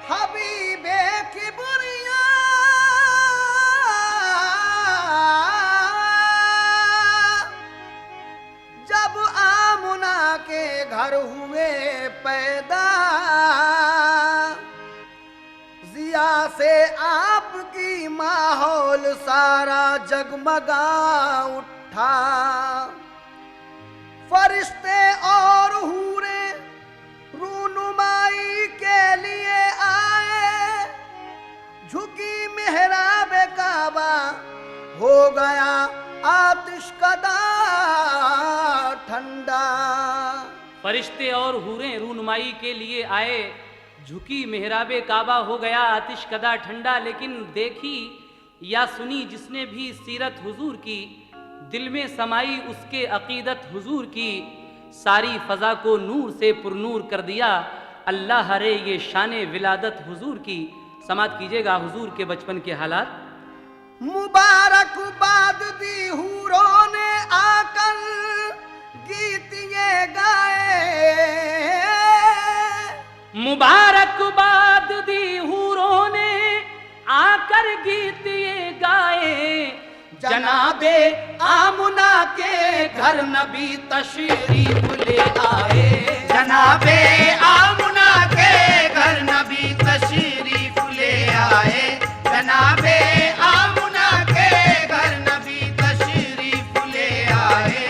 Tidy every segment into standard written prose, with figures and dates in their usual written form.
हबीबे की बुरिया जब आमुना के घर हुए पैदा, जिया से आपकी माहौल सारा जगमगा उठा। फरिश्ते और हूरे रूनुमाई के लिए आए, झुकी मेहराब काबा हो गया आतिश कदा ठंडा। फरिश्ते और हूरें रूनुमाई के लिए आए, झुकी मेहराबे काबा हो गया आतिश कदा ठंडा। लेकिन देखी या सुनी जिसने भी सीरत हुजूर की, दिल में समाई उसके अकीदत हुजूर की, सारी फजा को नूर से पुरनूर कर दिया। अल्लाह हरे ये शान विलादत हुजूर की। समात कीजिएगा हुजूर के बचपन के हालात। मुबारकबाद दी हूरों ने आकर गीत ये गाए, मुबारकबाद दी हूरों ने आकर गीत ये गाए। जनाबे आमुना के घर नबी तशरीफ ले आए, जनाबे आमुना के घर नबी तशरीफ ले आए, जनाबे आमुना के घर नबी तशरीफ ले आए।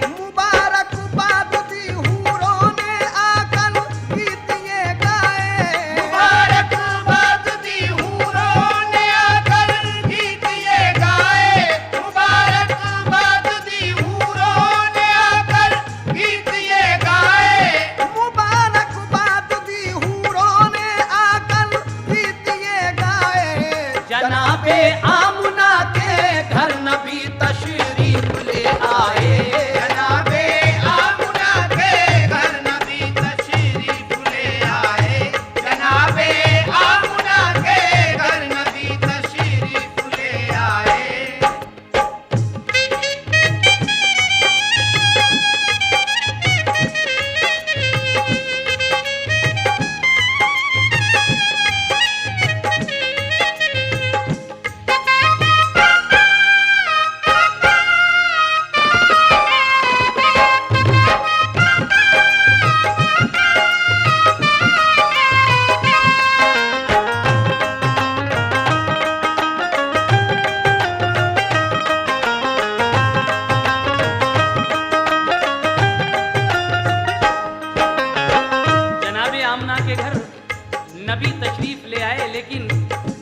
मुबारकबाद दी हूरों ने आकर गीत ये गाए, मुबारकबाद दी हूरों ने आकर गीत ये गाए, मुबारकबाद दी हूरों ने आकर गीत ये गाए, मुबारकबाद दी हूरों ने आकर गीत ये गाए। जनाबे आमुना के घर नबी तशरीफ ले आए, जनाबे आमुना के घर नबी तशरीफ ले आए, जनाबे आमुना के घर नबी तशरीफ ले आए। जनाबे आमना के घर नबी तशरीफ ले आए। लेकिन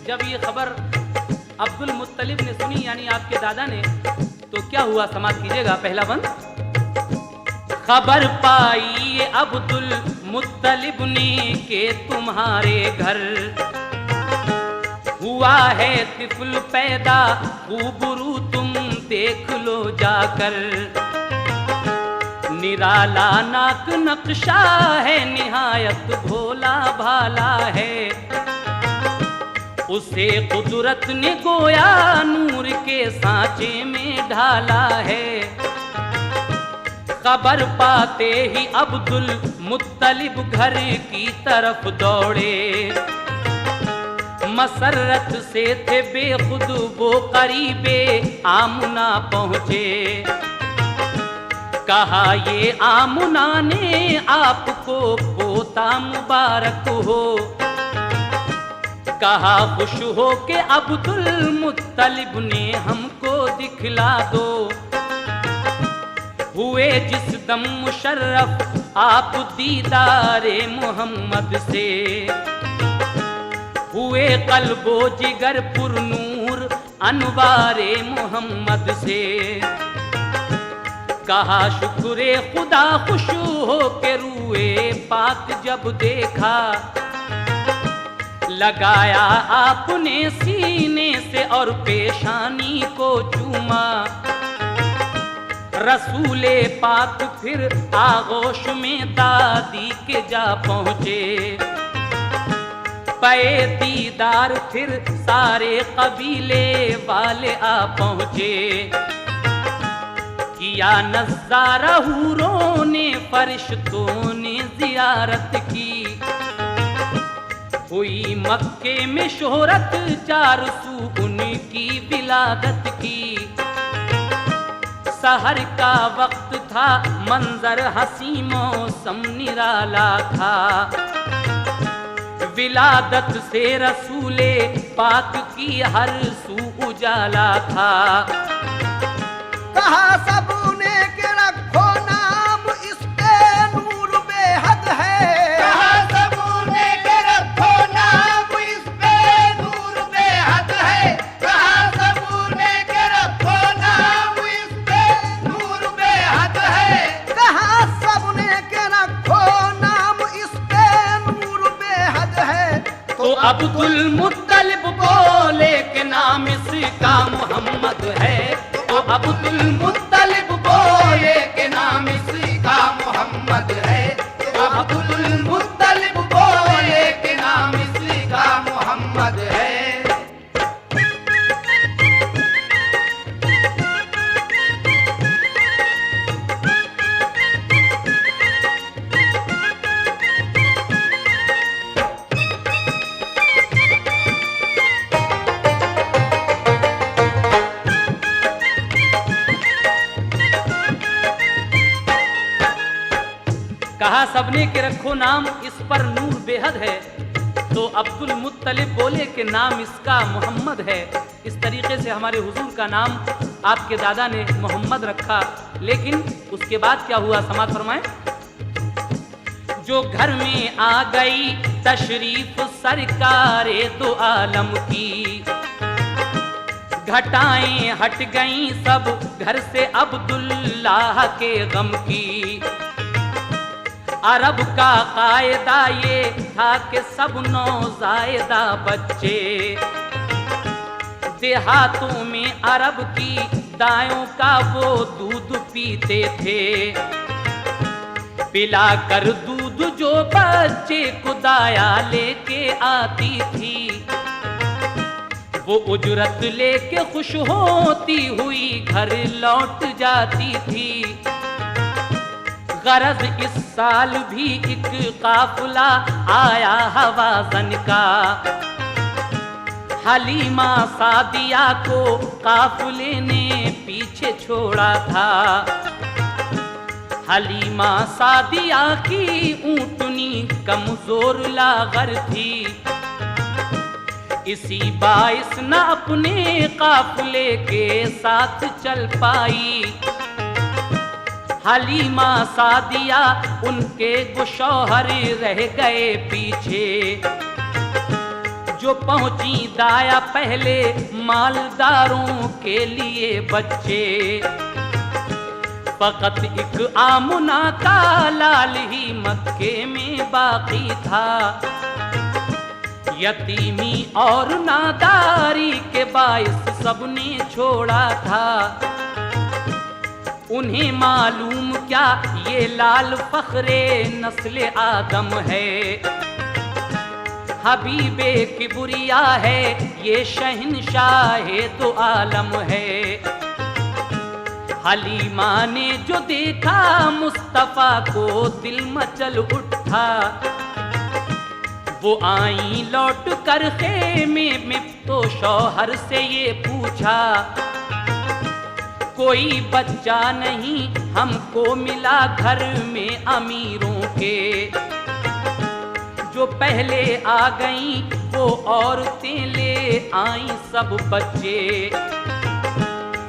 जब ये खबर अब्दुल मुत्तलिब ने सुनी, यानी आपके दादा ने, तो क्या हुआ? समाप्त कीजिएगा पहला बंद। खबर पाई ये अब्दुल मुत्तलिब ने के तुम्हारे घर हुआ है तिफल पैदा, खूबरू तुम देख लो जाकर। निराला नाक नक्शा है, निहायत भोला भाला है, उसे कुदरत ने गोया नूर के सांचे में ढाला है। खबर पाते ही अब्दुल मुत्तलिब घर की तरफ दौड़े, मसरत से थे बेखुद वो करीबे आमुना पहुँचे। कहा ये आमुना ने आपको पोता मुबारक हो, कहा खुश हो के अब्दुल मुत्तलिब ने हमको दिखला दो। हुए जिस दम मुशर्रफ आप दीदारे मोहम्मद से, हुए कल्बो जिगर पुरनूर अनवारे मोहम्मद से। कहा शुक्रे खुदा खुश हो के रूए पाक जब देखा, लगाया आपने सीने से और पेशानी को चूमा। रसूले पाक फिर आगोश में दादी के जा पहुँचे, पे दीदार फिर सारे कबीले वाले आ पहुँचे। किया नज़ारा हूरों ने फरिश्तों ने जियारत की, हुई मक्के में शोहरत चार सू उनकी विलादत की। सहर का वक्त था मंजर हसी मौसम निराला था, विलादत से रसूले पाक की हर सू उजाला था। कहा सबने के रखो नाम इस पे नूर बेहद है, कहा सबने के रखो नाम इस पे नूर बेहद है, कहा सबने के रखो नाम इस पे नूर बेहद है। कहा सबने के रखो नाम इस पे नूर बेहद है। तो अब्दुल मुत्तलिब बोले के नाम इसका मोहम्मद है, तो अब्दुल मुत्तलिब बोले के नाम इसका मोहम्मद है, तो अब्दुल मुत्तलिब बोले के नाम इसका मोहम्मद है। कहा सबने के रखो नाम इस पर नूर बेहद है, तो अब्दुल मुत्तलिब बोले कि नाम इसका मोहम्मद है। इस तरीके से हमारे हुजूर का नाम आपके दादा ने मोहम्मद रखा। लेकिन उसके बाद क्या हुआ, समात फरमाएं। जो घर में आ गई तशरीफ सरकारे दो आलम की, घटाएं हट गईं सब घर से अब्दुल्लाह के गम की। अरब का कायदा ये था कि सब नौज़ायदा बच्चे देहातों में अरब की दायों का वो दूध पीते थे। पिला कर दूध जो बच्चे को दाया लेके आती थी, वो उजरत लेके खुश होती हुई घर लौट जाती थी। गरज इस साल भी एक काफिला आया हवाज़न का, हलीमा सादिया को काफिले ने पीछे छोड़ा था। हलीमा सादिया की ऊँटनी कमजोर लागर थी, इसी बाइस न अपने काफिले के साथ चल पाई। हलीमा सादिया उनके गुशौहर रह गए पीछे, जो पहुंची दाया पहले मालदारों के लिए बच्चे। फकत एक आमुना का लाल ही मक्के में बाकी था, यतीमी और नादारी के बाइस सबने छोड़ा था। उन्हें मालूम क्या ये लाल फखरे नस्ल आदम है, हबीबे किबरिया है ये शहंशाहे दो आलम है। हलीमा ने जो देखा मुस्तफा को दिल मचल उठा, वो आई लौट कर खेमे में तो शौहर से ये पूछा, कोई बच्चा नहीं हमको मिला घर में अमीरों के। जो पहले आ गईं वो औरतें ले आई सब बच्चे।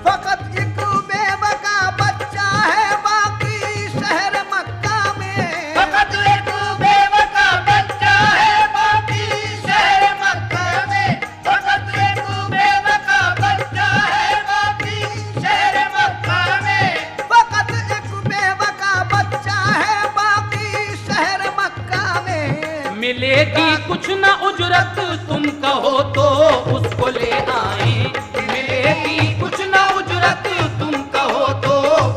फकत एक बेबका बच्चा है बाकी शहर मक्का में, फकत एक बेबका बच्चा है बाकी शहर मक्का में, फकत एक बेबका बच्चा है बाकी शहर मक्का में। फकत मिलेगी कुछ न उजरत, तुम कहो तो उसको ले आए। मिलेगी कुछ न उजरत, तुम कहो तो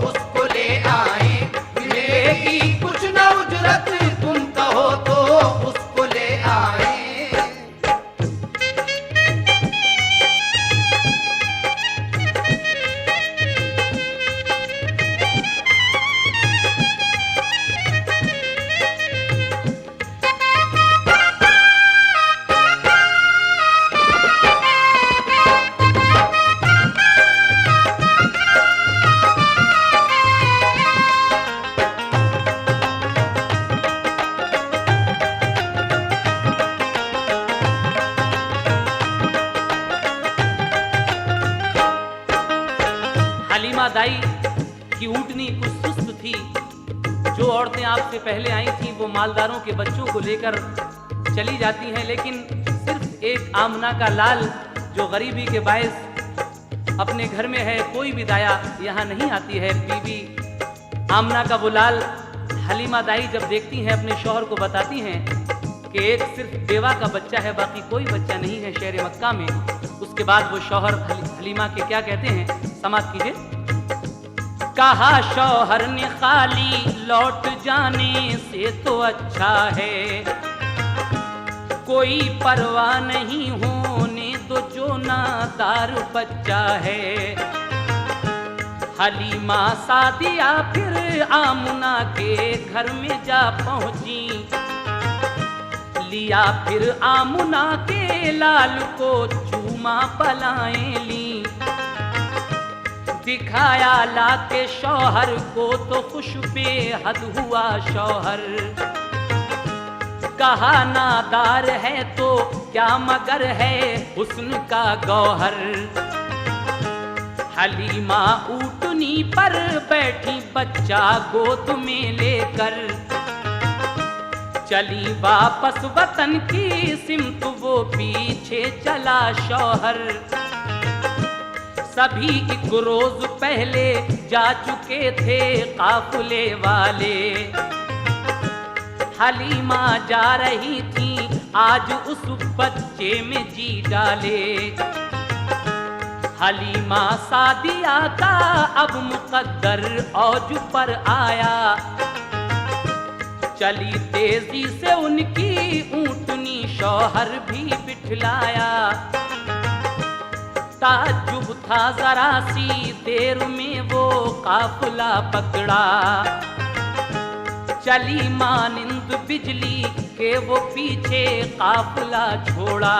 उसको ले आए। मिलेगी कुछ न उजरत, तुम कहो तो उसको ले आए। हलीमा दाई की ऊँटनी कुछ सुस्त थी। जो औरतें आपसे पहले आई थीं वो मालदारों के बच्चों को लेकर चली जाती हैं, लेकिन सिर्फ एक आमना का लाल जो गरीबी के बायस अपने घर में है, कोई भी दाया यहाँ नहीं आती है। बीबी आमना का वो लाल हलीमा दाई जब देखती हैं अपने शौहर को बताती हैं कि एक सिर्फ बेवा का बच्चा है, बाकी कोई बच्चा नहीं है शहर मक्का में। उसके बाद वो शौहर हलीमा के क्या कहते हैं, समाप्त कीजिए। कहा शौहर ने खाली लौट जाने से तो अच्छा है, कोई परवाह नहीं होने दो जो नादार बच्चा है। हलीमा सादिया फिर आमुना के घर में जा पहुंची, लिया फिर आमुना के लाल को चूमा पलाएं ली। दिखाया ला के शौहर को तो खुश बेहद हुआ शौहर। कहा नादार है तो क्या मगर है हुस्न का गौहर। हलीमा ऊँटनी पर बैठी बच्चा गोद में लेकर, चली वापस वतन की सिमत वो पीछे चला शौहर। सभी एक रोज पहले जा चुके थे काफिले वाले, हलीमा जा रही थी आज उस बच्चे में जी डाले। हलीमा सादिया का अब मुकद्दर औज पर आया, चली तेजी से उनकी ऊँटनी शौहर भी बिठलाया। ताज्जुब था जरा सी देर में वो काफिला पकड़ा, चली मानिंद बिजली के वो पीछे काफिला छोड़ा।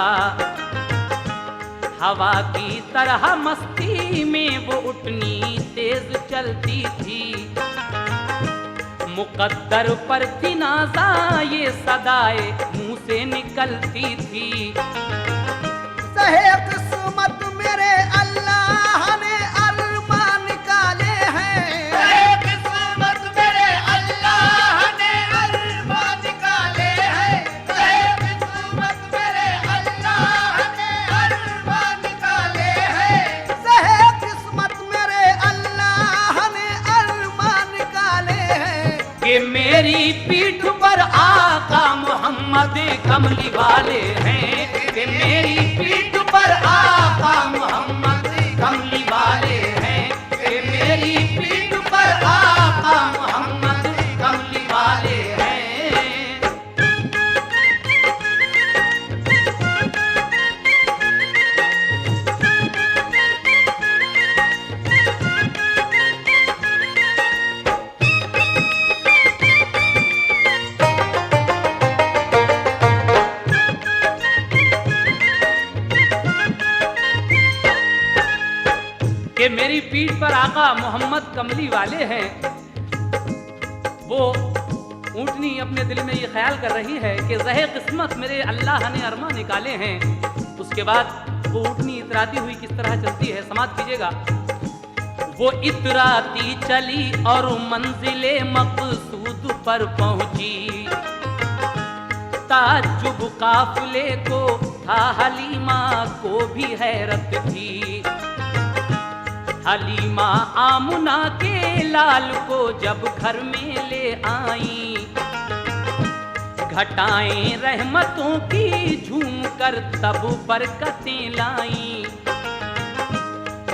हवा की तरह मस्ती में वो उठनी तेज चलती थी, मुकद्दर पर थी नाज़ा ये सदाए मुंह से निकलती थी। सहे किस्मत मेरे अल्लाह ने अरमान निकाले हैं। सहे किस्मत मेरे अल्लाह ने अरमान निकाले हैं। सहे किस्मत मेरे अल्लाह ने अरमान निकाले हैं। सहे किस्मत मेरे अल्लाह ने अरमान निकाले हैं कि मेरी पीठ पर आका मोहम्मद कमली वाले हैं। कि मेरी पीठ पर आका मोहम्मद कमली वाले हैं। कि मेरी पीठ पर आका मोहम्मद कमली वाले हैं। कि मेरी पीठ पर आका मोहम्मद कमली वाले हैं। वो ऊँटनी अपने दिल में ये ख्याल कर रही है कि रहे किस्मत मेरे अल्लाह ने अरमा निकाले हैं। उसके बाद वो ऊँटनी इतराती हुई किस तरह चलती है, समाप्त कीजिएगा। वो इतराती चली और मंजिले मकसूद पर पहुंची, ताज्जुब काफिले को था हलीमा को भी हैरत थी। हलीमा आमुना के लाल को जब घर में ले आई, घटाएं रहमतों की झूम कर तब बरकतें लाई।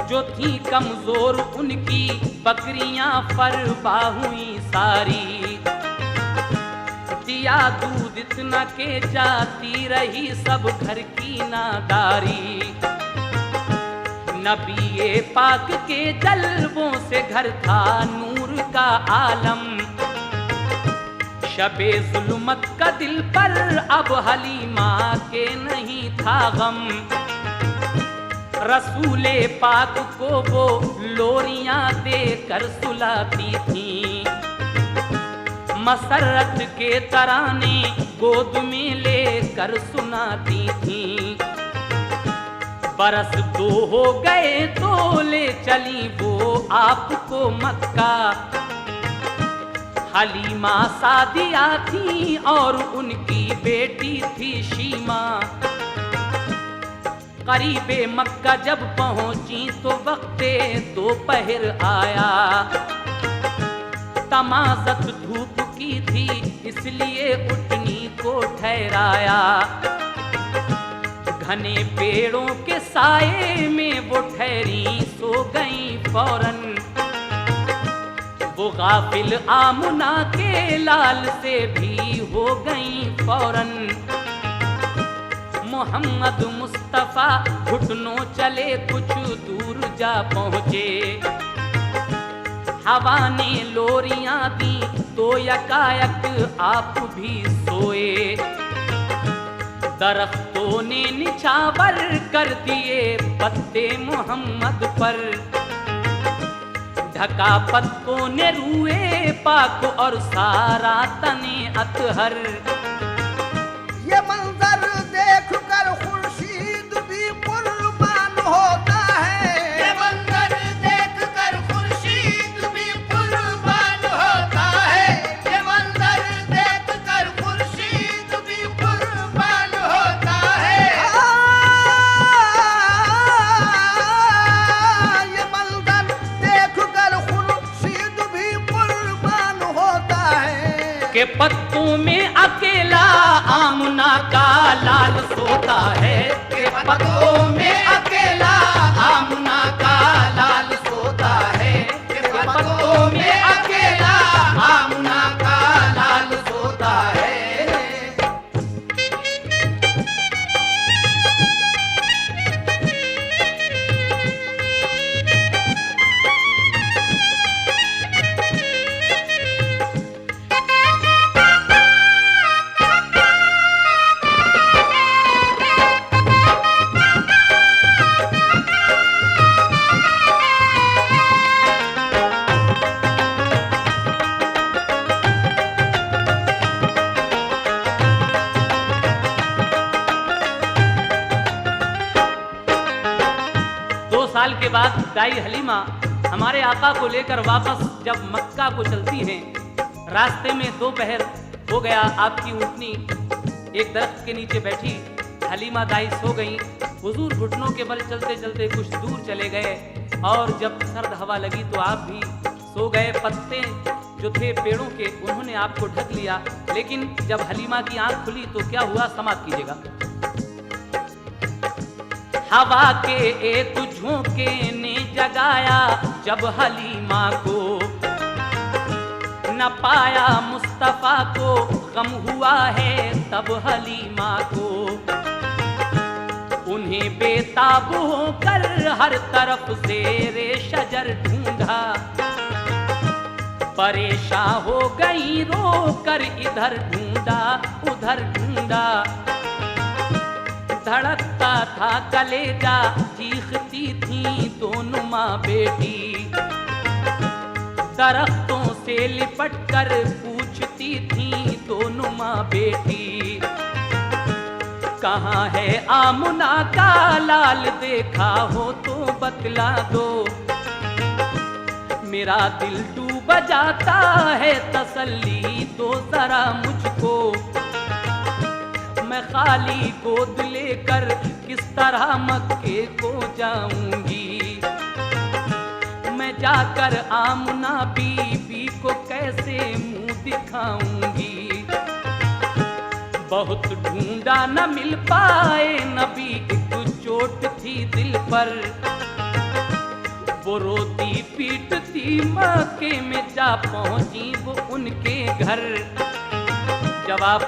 जो थी कमजोर उनकी बकरियां फरबा हुई सारी। दिया दूध इतना के जाती रही सब घर की नादारी। नबी पाक के जलवों से घर था नूर का आलम। शबे जुल्मत का दिल पर अब हलीमा के नहीं था गम। रसूले पाक को वो लोरियां देकर सुलाती थीं। मसरत के तराने गोद में लेकर सुनाती थीं। बरस 2 हो गए तो ले चली वो आपको मक्का। हलीमा सादिया थी और उनकी बेटी थी शीमा। करीबे मक्का जब पहुंची तो वक्ते दोपहर आया। तमाज़त धूप की थी इसलिए उठनी को ठहराया। घने पेड़ों के साए में वो ठहरी सो गई फौरन। वो गाफिल आमुना के लाल से भी हो गई फौरन। मोहम्मद मुस्तफा घुटनों चले कुछ दूर जा पहुँचे। हवा ने लोरियां दी तो यकायक आप भी सोए। दरख्तों ने निछावर कर दिए पत्ते मोहम्मद पर। ढका पत्तों ने रूए पाक और सारा तने अतहर। ये मंजर देख कर खुर्शीद भी कुर्बान होता है। ये मंजर देख कर खुर्शीद भी कुर्बान होता है। ये मंजर देख कर खुर्शीद भी कुर्बान होता है। ये मंजर देख कर खुर्शीद भी कुर्बान होता है। के पत्तों में अकेला आमना का लाल सोता है। के पत्तों में अकेला आमना का लाल सोता है। के पत्तों में अकेला आमना का लाल सोता है। साल के बाद दाई हलीमा हमारे आका को लेकर वापस जब मक्का को चलती हैं, रास्ते में दोपहर हो गया। आपकी ऊँटनी एक दरख्त के नीचे बैठी। हलीमा दाई सो गई। हुजूर घुटनों के बल चलते चलते कुछ दूर चले गए और जब सर्द हवा लगी तो आप भी सो गए। पत्ते जो थे पेड़ों के उन्होंने आपको ढक लिया। लेकिन जब हलीमा की आंख खुली तो क्या हुआ, समाप्त कीजिएगा। हवा के एक झोंके ने जगाया जब हलीमा को। न पाया मुस्तफा को गम हुआ है तब हलीमा को। उन्हें बेताब होकर हर तरफ से रे शजर ढूंढा। परेशान हो गई रो कर इधर ढूंढा उधर ढूंढा। धड़कता था कलेजा चीखती थी दोनों माँ बेटी। दरख्तों से लिपट कर पूछती थी दोनों माँ बेटी। कहाँ है आमुना का लाल, देखा हो तो बतला दो। मेरा दिल डूब जाता है, तसल्ली दो जरा मुझको। मैं खाली गोद लेकर किस तरह मक्के को जाऊंगी। मैं जाकर आमना बीबी को कैसे मुंह दिखाऊंगी। बहुत ढूंढा न मिल पाए नबी, एक चोट थी दिल पर। वो रोती पीटती मक्के में जा पहुंची वो उनके घर। जब आप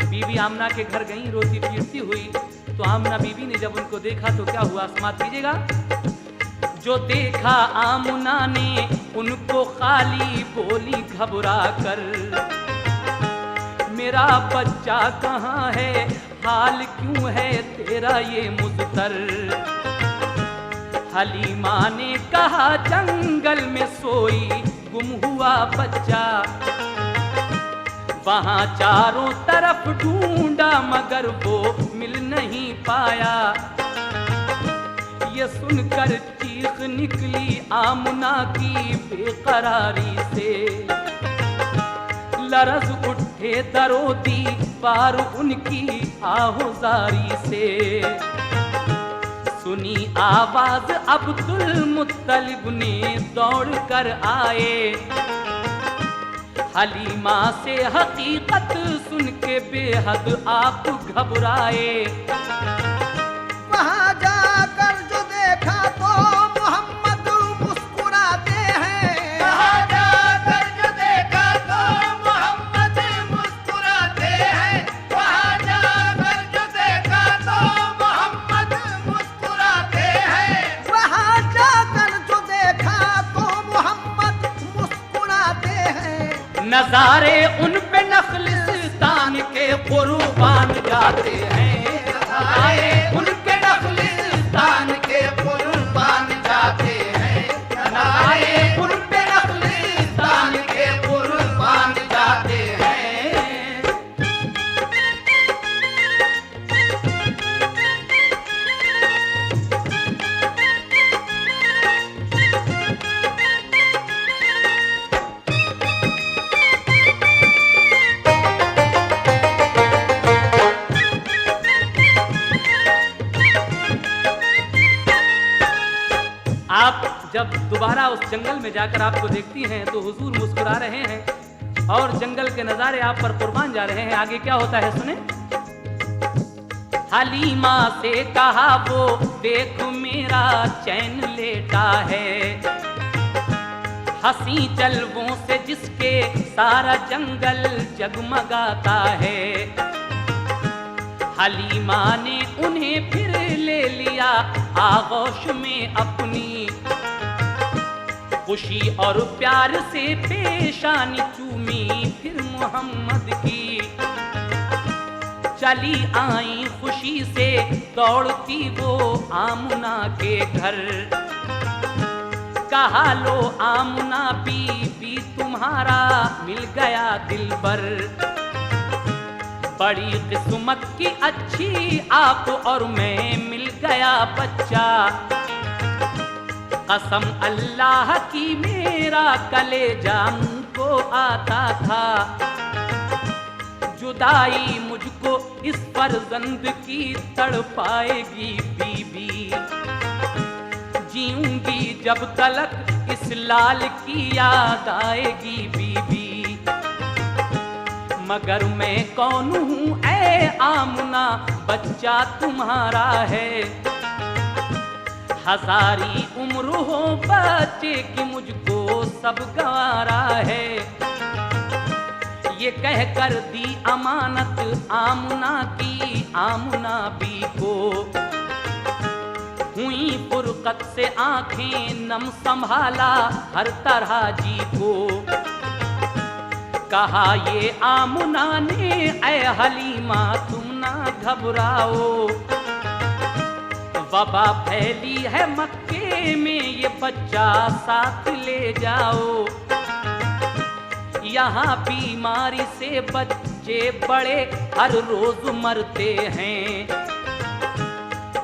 बीबी आमना के घर गई रोती पीटती हुई, तो आमना बीबी ने जब उनको देखा तो क्या हुआ, समाप्त कीजिएगा। जो देखा आमना ने उनको खाली बोली घबरा कर, मेरा बच्चा कहाँ है, हाल क्यों है तेरा ये मुज़तर। हलीमा ने कहा जंगल में सोई गुम हुआ बच्चा। वहां चारों तरफ ढूंढा मगर वो मिल नहीं पाया। ये सुनकर चीख निकली आमना की बेकरारी से। लरज उठे दरो दीवार उनकी आहुजारी से। सुनी आवाज अब्दुल मुत्तलिब ने दौड़ कर आए। हलीमा से हकीकत सुन के बेहद आप घबराए। वहाँ जाकर जो देखा तो मोहम्मद मुस्कुराते हैं। वहाँ जाकर जो देखा तो मोहम्मद मुस्कुराते हैं। वहाँ जाकर जो देखा तो मोहम्मद मुस्कुराते हैं। वहाँ जाकर जो देखा तो मोहम्मद मुस्कुराते हैं। नजारे उन पे नखलिस्तान के कुर्बान जाते हैं। नजारे उनके नखलिस्तान के कुर्बान जाते हैं। नजारे उन पे नखलिस्तान के कुर्बान जाते हैं। आप जब दोबारा उस जंगल में जाकर आपको देखती हैं तो हुजूर मुस्कुरा रहे हैं और जंगल के नजारे आप पर कुर्बान जा रहे हैं। आगे क्या होता है सुने। हलीमा से कहा वो देख मेरा चैन लेटा है। हंसी जलवों से जिसके सारा जंगल जगमगाता है। हलीमा ने उन्हें फिर ले लिया आगोश में अपनी। खुशी और प्यार से पेशानी चूमी फिर मोहम्मद की। चली आई खुशी से दौड़ती वो आमना के घर। कहा लो आमना बीबी तुम्हारा मिल गया दिलबर। बड़ी किस्मत की अच्छी आप और मैं मिल गया बच्चा। कसम अल्लाह की मेरा कलेजा मुंह को आता था। जुदाई मुझको इस फर्जंद की तड़पाएगी बीबी। जीऊंगी जब तलक इस लाल की याद आएगी बीबी। मगर मैं कौन हूँ ऐ आमना बच्चा तुम्हारा है। हजारी उम्र हो बच्चे की मुझको सब गवारा है। ये कह कर दी अमानत आमना की आमना बी को। हुई फुरकत से आंखें नम संभाला हर तरह जी को। कहा ये आमना ने ऐ हलीमा तुम ना घबराओ। वबा फैली है मक्के में ये बच्चा साथ ले जाओ। यहाँ बीमारी से बच्चे बड़े हर रोज मरते हैं।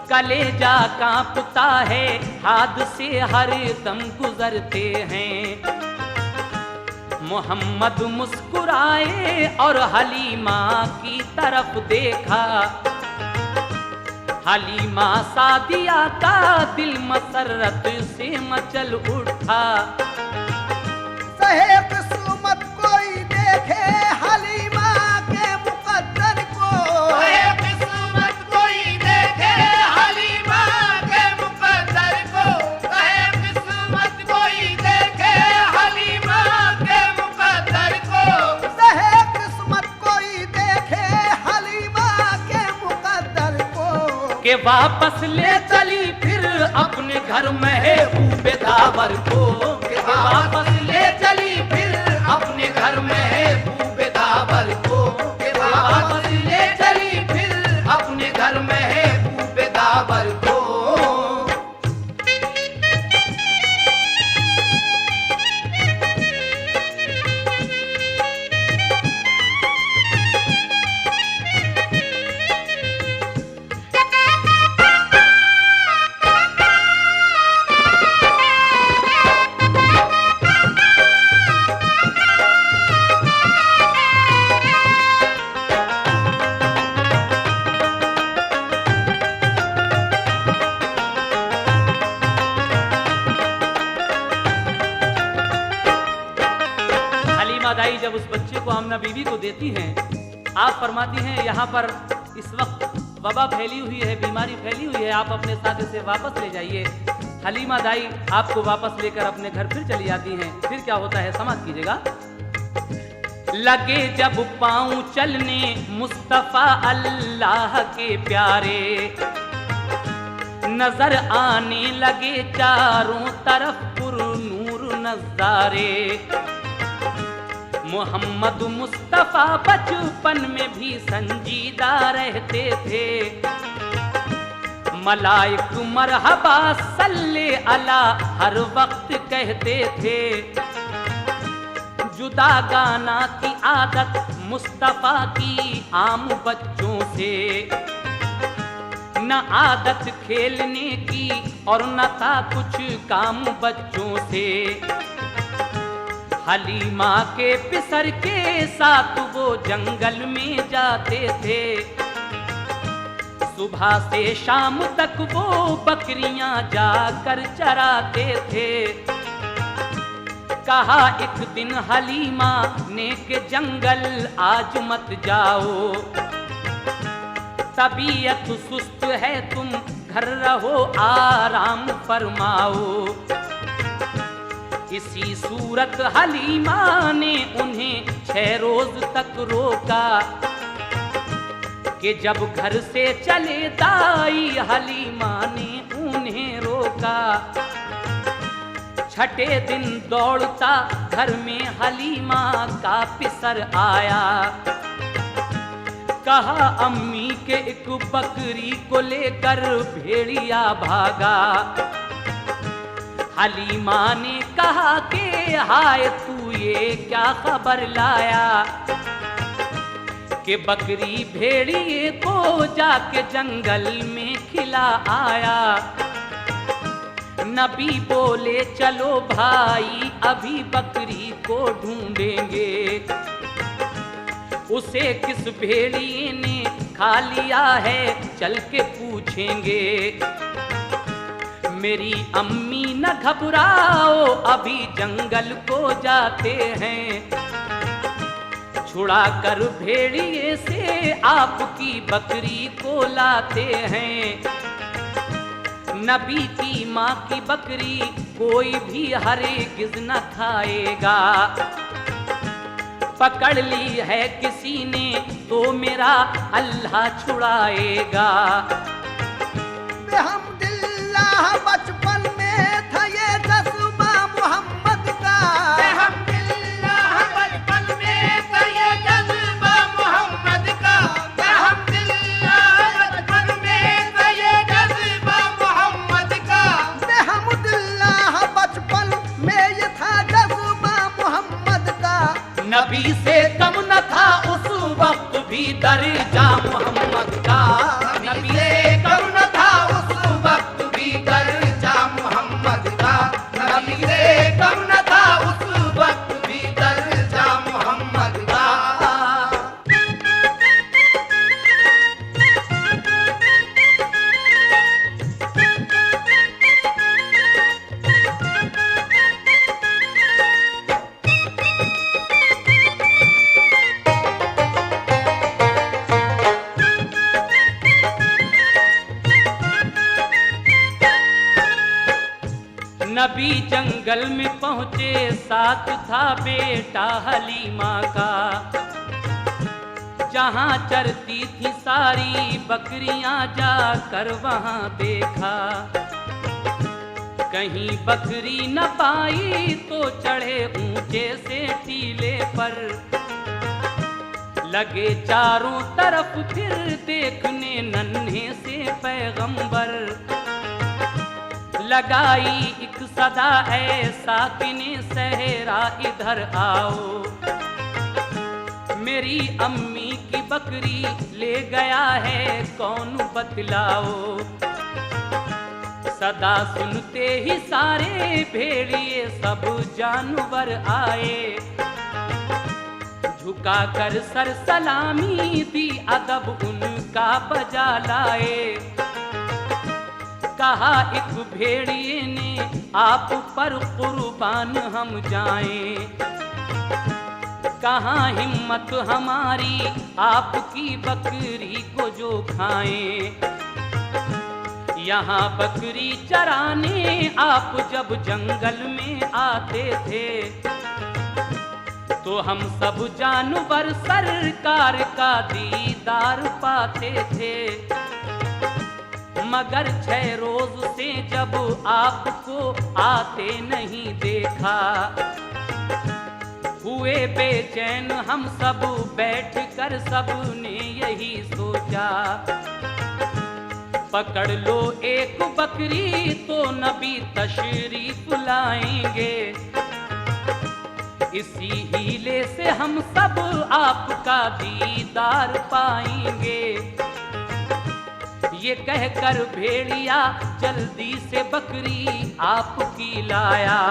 कलेजा कांपता है हादसे हर दम गुजरते हैं। मोहम्मद मुस्कुराए और हलीमा की तरफ देखा। हलीमा सादिया का दिल मसरत से मचल उठा। सहे किस्मत कोई देखे हलीमा के मुकद्दर को। के वापस ले चली फिर अपने घर महबूब दावर को, के वापस ले चली फिर अपने घर महबूब दावर को, के वापस ले चली फिर अपने घर महबूब दावर को। दाई जब उस बच्चे को आमना बीवी को देती हैं, आप फरमाती हैं यहाँ पर इस वक्त वबा फैली हुई है, बीमारी फैली हुई है, आप अपने साथ इसे वापस ले जाइए। हलीमा दाई आपको वापस लेकर अपने घर फिर चली जाती हैं। फिर क्या होता है समाप्त कीजिएगा। लगे जब पाँव चलने मुस्तफा अल्लाह के प्यारे, नजर आने लगे चारों तरफ पुरनूर नजारे। मोहम्मद मुस्तफा बचपन में भी संजीदा रहते थे, मलाइक मरहबा सल्ले अला हर वक्त कहते थे। जुदा गाना की आदत मुस्तफा की आम बच्चों से, न आदत खेलने की और न था कुछ काम बच्चों से। हलीमा के पिसर के साथ वो जंगल में जाते थे, सुबह से शाम तक वो बकरियां जाकर चराते थे। कहा एक दिन हलीमा ने के जंगल आज मत जाओ, तबीयत सुस्त है तुम घर रहो आराम फरमाओ। इसी सूरत हलीमा ने उन्हें 6 रोज तक रोका, कि जब घर से चले दाई हलीमा ने उन्हें रोका। छठे दिन दौड़ता घर में हलीमा का पिसर आया, कहा अम्मी के एक बकरी को लेकर भेड़िया भागा। हलीमा ने कहा कि हाय तू ये क्या खबर लाया, कि बकरी भेड़िए को जाके जंगल में खिला आया। नबी बोले चलो भाई अभी बकरी को ढूंढेंगे, उसे किस भेड़िए ने खा लिया है चल के पूछेंगे। मेरी अम्मी न घबराओ अभी जंगल को जाते हैं, छुड़ा कर भेड़िए से आपकी बकरी को लाते हैं। नबी की माँ की बकरी कोई भी हरगिज़ न खाएगा, पकड़ ली है किसी ने तो मेरा अल्लाह छुड़ाएगा। बचपन में था ये जज्बा मोहम्मद का, बचपन में था ये जज्बा मोहम्मद का। बचपन में था ये जज्बा मोहम्मद का। बचपन में ये था जज्बा मोहम्मद का। नबी से कम न था उस वक्त भी दर्जा मोहम्मद का, नबी से कम न था उस वक्त भी दर्जा मोहम्मद का। नबी से कम न था उस वक्त भी दर्जा मोहम्मद का। नबी जंगल में पहुँचे साथ था बेटा हलीमा का। जहाँ चरती थी सारी बकरियां जाकर वहाँ देखा, कहीं बकरी न पाई तो चढ़े ऊंचे से टीले पर, लगे चारों तरफ फिर देखने नन्हे से पैगंबर। लगाई एक सदा ऐसा किने सहरा इधर आओ, मेरी अम्मी की बकरी ले गया है कौन बतलाओ। सदा सुनते ही सारे भेड़िए सब जानवर आए, झुका कर सर सलामी दी अदब उनका बजा लाए। कहा एक भेड़िए ने आप पर कुर्बान हम जाएं, कहाँ हिम्मत हमारी आपकी बकरी को जो खाएं। यहाँ बकरी चराने आप जब जंगल में आते थे, तो हम सब जानवर सरकार का दीदार पाते थे। मगर 6 रोज से जब आपको आते नहीं देखा, हुए बेचैन हम सब बैठ कर सबने यही सोचा, पकड़ लो एक बकरी तो नबी तशरीफ लाएंगे, इसी हीले से हम सब आपका दीदार पाएंगे। ये कहकर भेड़िया जल्दी से बकरी आपकी लाया,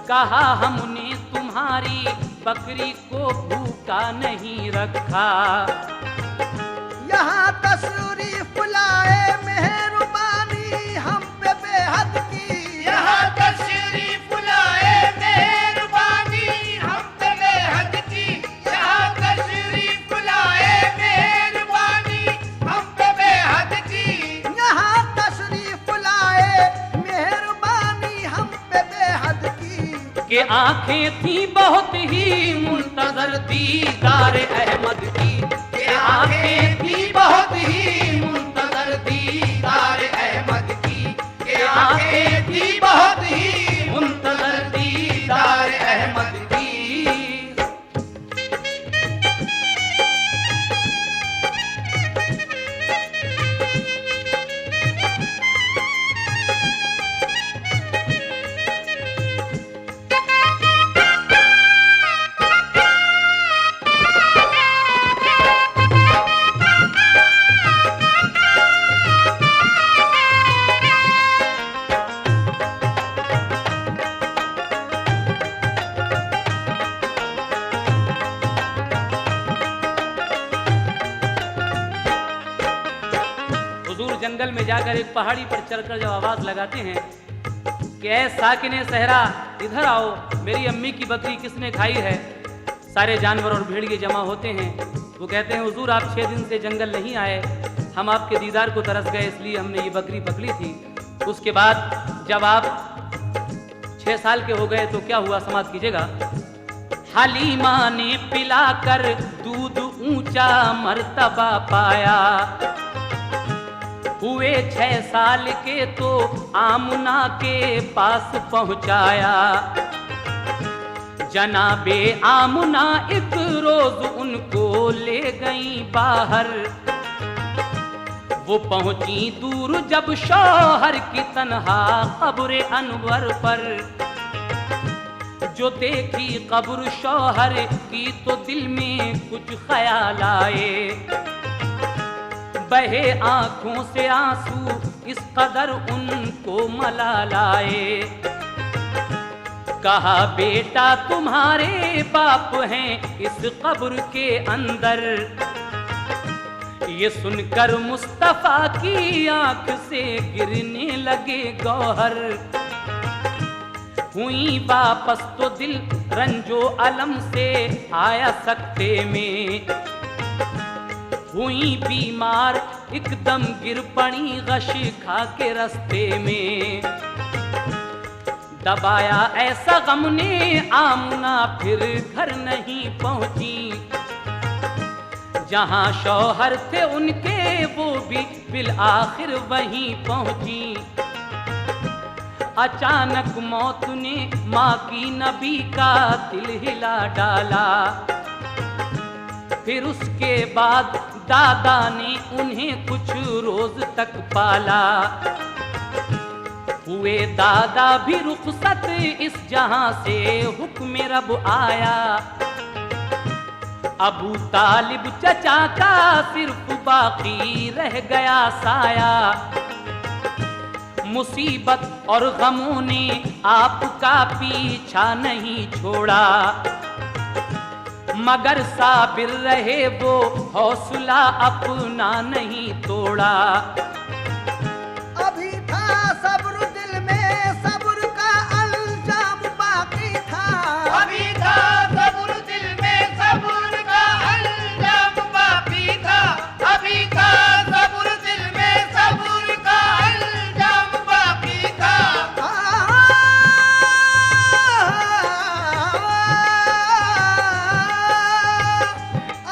कहा हमने तुम्हारी बकरी को भूखा नहीं रखा। यहाँ तशरीफ लाए मेहरबानी हम पे बेहद की, यहाँ तशरीफ लाए मेहरबानी हम पे बेहद की, यहाँ तशरीफ लाए मेहरबानी हम पे बेहद की, यहाँ तशरीफ लाए मेहरबानी हम पे बेहद की। कि आंखें थी बहुत ही मुंतजर दीदार अहमद की, कि आंखें थी बहुत ही मुंतजर दीदार अहमद की, कि आंखें थी बहुत ही मुंतजर दीदार अहमद की। जंगल में जाकर एक पहाड़ी पर चढ़कर जब आवाज लगाते हैं कि ऐ साकिने सहरा इधर आओ, मेरी अम्मी की बकरी किसने खाई है। सारे जानवर और भेड़िए जमा होते हैं। वो कहते हैं हुजूर आप 6 दिन से जंगल नहीं आए, हम आपके दीदार को तरस गए इसलिए हमने ये बकरी पकड़ी थी। उसके बाद जब आप 6 साल के हो गए तो क्या हुआ समाप्त कीजिएगा। हलीमा ने पिलाकर दूध ऊंचा मर्तबा पाया, हुए 6 साल के तो आमुना के पास पहुंचाया। जनाबे आमुना एक रोज उनको ले गई बाहर, वो पहुंची दूर जब शौहर की तन्हा कब्र अनवर पर। जो देखी कब्र शौहर की तो दिल में कुछ ख्याल आए, बहे आंखों से आंसू इस कदर उनको मलाल आए। कहा बेटा तुम्हारे बाप हैं इस कब्र के अंदर। ये सुनकर मुस्तफा की आंख से गिरने लगे गौहर। हुई वापस तो दिल रंजो अलम से आया सकते में। हुई बीमार एकदम गिर पड़ी गश खा के रास्ते में। दबाया ऐसा गम ने आमुना फिर घर नहीं पहुंची। जहां शौहर थे उनके वो भी बिल आखिर वहीं पहुंची। अचानक मौत ने माँ की नबी का दिल हिला डाला। फिर उसके बाद दादा ने उन्हें कुछ रोज तक पाला। हुए दादा भी रुखसत इस जहां से, हुक्म रब आया। अबू तालिब चचा का सिर्फ बाकी रह गया साया। मुसीबत और गमों ने आपका पीछा नहीं छोड़ा, मगर साबिर रहे वो, हौसला अपना नहीं तोड़ा। अभी था सब्र दिल में, सब्र का अंजाम बाकी था। अभी था सब्र दिल में, सब्र का अंजाम बाकी था। अभी था सब्र दिल में, सब्र का अंजाम बाकी था।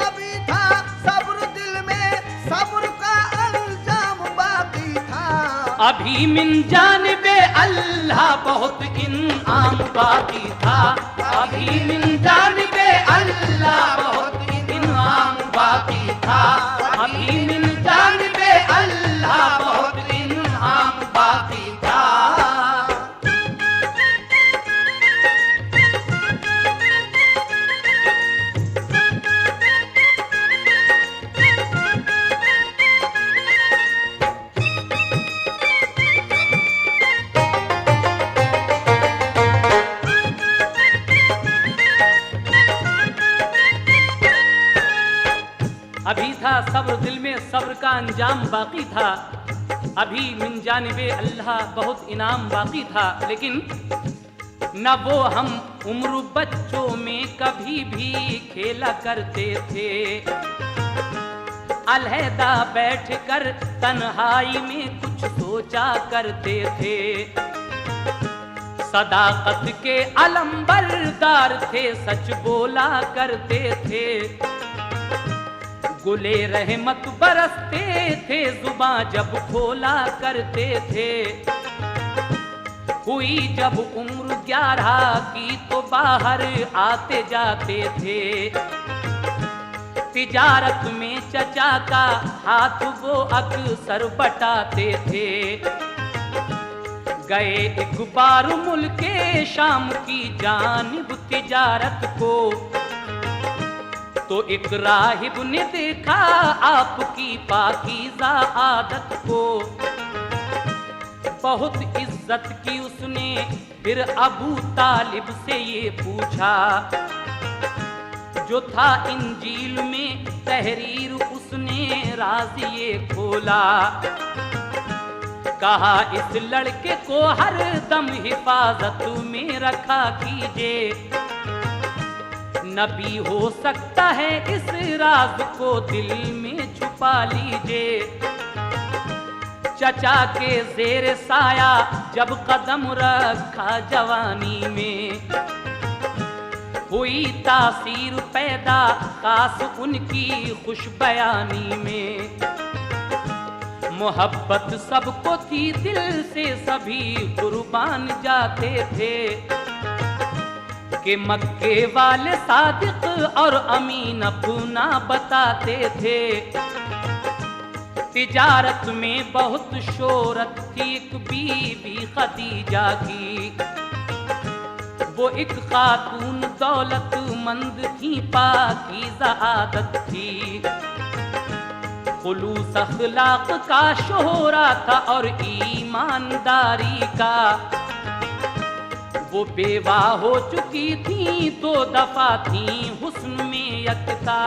अभी था सब्र दिल में, सब्र का अंजाम बाकी था। अभी मिन जानिबे अल्लाह बहुत इनाम बाकी था। अभी मिन जानिबे अल्लाह बहुत इनाम बाकी था। अभी मिन जानिबे अल्लाह बहुत इनाम बाकी था। अभी था सब्र दिल में, सब्र का अंजाम बाकी था। अभी मिन जानिबे अल्लाह बहुत इनाम बाकी था। लेकिन न वो हम उम्र बच्चों में कभी भी खेला करते थे। अलहदा बैठकर तन्हाई में कुछ सोचा करते थे। सदाकत के अलंबरदार थे, सच बोला करते थे। गुले रहमत बरसते थे, जुबां जब खोला करते थे। हुई जब उम्र 11 की तो बाहर आते जाते थे। तिजारत में चचा का हाथ वो अक्सर बटाते थे। गए एक बार मुल्के शाम की जानिब तिजारत को, तो एक राहिब ने देखा आपकी पाकीज़ा आदत को। बहुत इज्जत की उसने फिर अबू तालिब से ये पूछा। जो था इंजील में तहरीर उसने राज ये खोला। कहा इस लड़के को हर दम हिफाजत में रखा कीजिए। नबी हो सकता है इस राज को दिल में छुपा लीजिए। चचा के जेर साया जब कदम रखा जवानी में, हुई तासीर पैदा खास उनकी खुश बयानी में। मोहब्बत सबको थी दिल से, सभी कुर्बान जाते थे। कि मक्के वाले सादिक और अमीन अपना बताते थे। तिजारत में बहुत शोहरत थी एक बीबी खदीजा की। वो एक खातून दौलतमंद थी, पाकीज़ा आदत थी। खुलूस अखलाक का शोहरा था और ईमानदारी का। वो बेवा हो चुकी थी, 2 दफा थी हुस्न में यकता।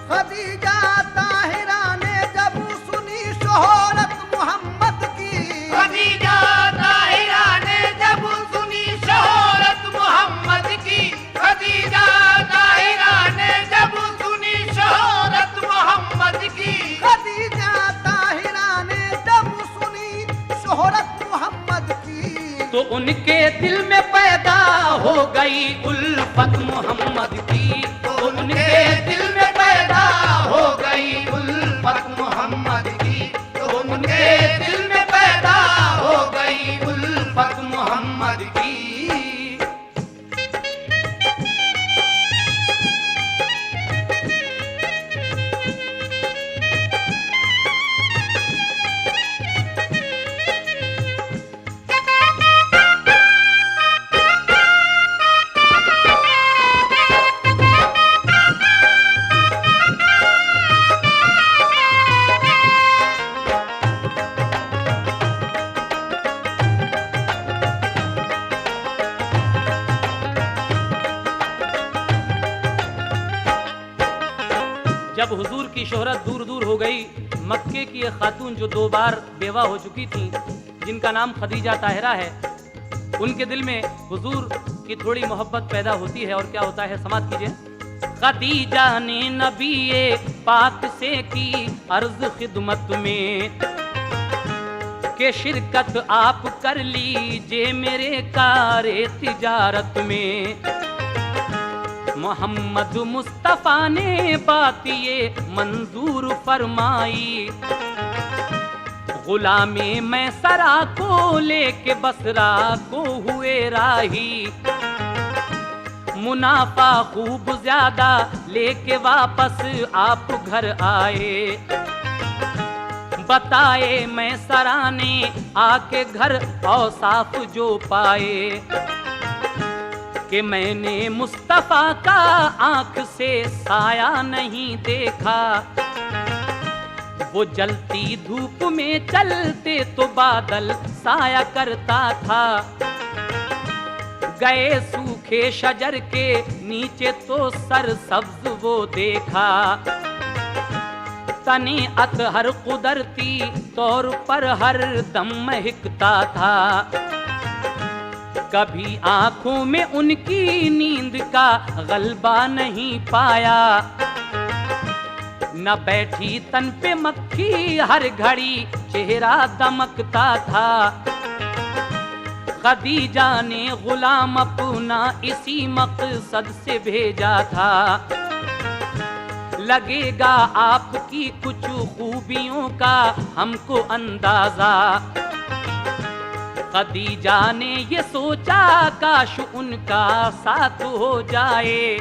खदीजा ताहिरा ने जब सुनी शोहरत मोहम्मद की। खदीजा ताहिरा ने जब सुनी शोहरत मोहम्मद की। खदीजा ताहिरा ने जब सुनी शोहरत मोहम्मद की। खदीजा ताहिरा ने जब सुनी शोहरत मोहम्मद की, तो उनके दिल में पैदा हो गई उल्फत मोहम्मद की। तो उनके दिल में पैदा जब हुजूर की शोहरत दूर दूर हो गई, मक्के की एक खातून जो 2 बार बेवा हो चुकी थी, जिनका नाम खदीजा ताहिरा है, उनके दिल में हुजूर की थोड़ी मोहब्बत पैदा होती है। और क्या होता है, समाप्त कीजिए। खदीजा ने नबी पाक से की अर्ज खिदमत में के शिरकत आप कर लीजिए मेरे कारे तिजारत में। मोहम्मद मुस्तफ़ा ने बात ये मंजूर फरमाई, गुलामे मैं सरा को लेके बसरा को हुए राही। मुनाफा खूब ज्यादा लेके वापस आप घर आए, बताए मैं सराने आके घर औसाफ जो पाए कि मैंने मुस्तफ़ा का आंख से साया नहीं देखा। वो जलती धूप में चलते तो बादल साया करता था, गए सूखे शजर के नीचे तो सर सब्ज वो देखा। तने अतहर कुदरती तौर पर हर दम महकता था, कभी आंखों में उनकी नींद का गलबा नहीं पाया। न बैठी तन पे मक्खी हर घड़ी चेहरा दमकता था। खदीजा ने गुलाम अपना इसी मकसद से भेजा था, लगेगा आपकी कुछ खूबियों का हमको अंदाजा। खदीजा ने ये सोचा काश उनका साथ हो जाए,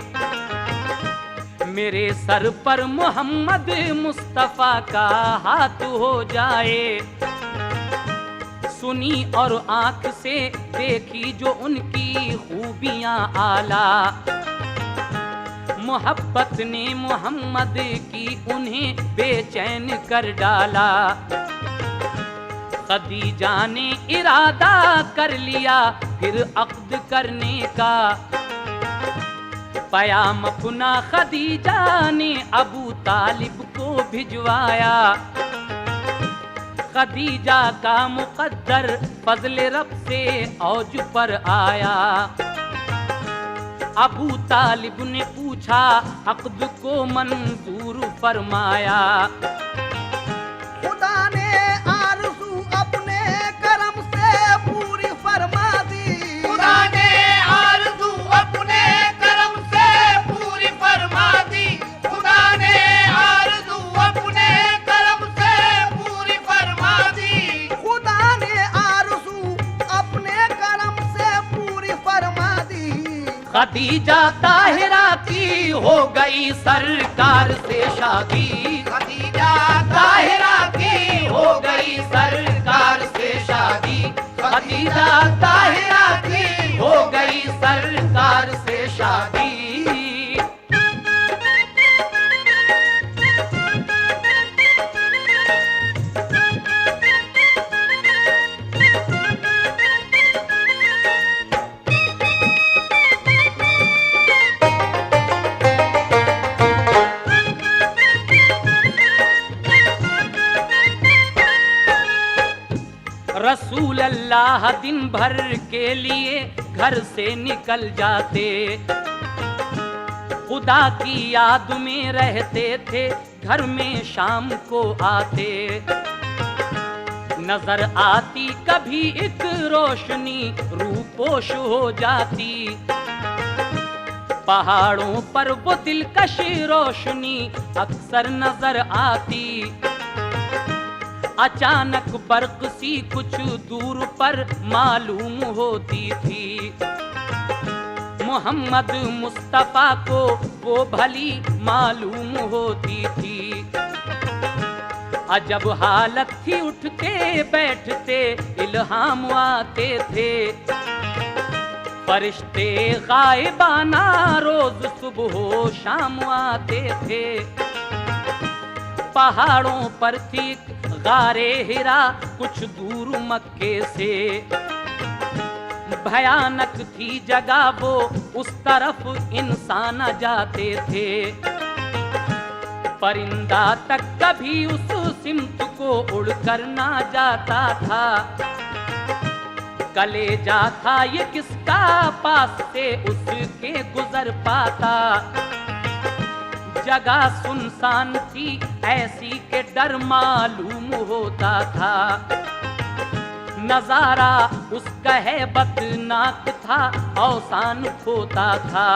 मेरे सर पर मोहम्मद मुस्तफ़ा का हाथ हो जाए। सुनी और आंख से देखी जो उनकी खूबियां आला, मोहब्बत ने मोहम्मद की उन्हें बेचैन कर डाला। खदीजा ने इरादा कर लिया फिर अक्द करने का, पयाम अपना खदीजा ने अबू तालिब को भिजवाया। खदीजा का मुकद्दर फजल रब से औज पर आया। अबू तालिब ने पूछा अक्द को मंजूर फरमाया। खुदा ने आरज़ू अपने करम से पूरी फरमा दी, खुदा ने आरज़ू अपने करम से पूरी फरमा दी। खुदा ने आरज़ू अपने करम से पूरी फरमा दी। खुदा ने आरज़ू अपने करम से पूरी फरमा दी। खदीजा ताहिरा की हो गई सरकार से शादी। खदीजा ताहिरा की हो गई सरकार से शादी। खदीजा ताहिरा की हो गई सरकार से शादी। रसूल अल्लाह दिन भर के लिए घर से निकल जाते, खुदा की याद में रहते थे, घर में शाम को आते। नजर आती कभी एक रोशनी रूपोश हो जाती, पहाड़ों पर वो दिलकश रोशनी अक्सर नजर आती। अचानक बर्क सी कुछ दूर पर मालूम होती थी, मोहम्मद मुस्तफ़ा को वो भली मालूम होती थी। अजब हालत थी, उठते बैठते इल्हाम आते थे, फरिश्ते गायबाना रोज सुबह हो शाम आते थे। पहाड़ों पर थी गारे हिरा कुछ दूर मक्के से, भयानक थी जगह वो उस तरफ इंसान जाते थे। परिंदा तक कभी उस सिमत को उड़कर ना जाता था। कलेजा था ये किसका पास से उसके गुजर पाता। जगह सुनसान थी ऐसी के डर मालूम होता था। नजारा उसका है बदनाक था, औसान खोता था।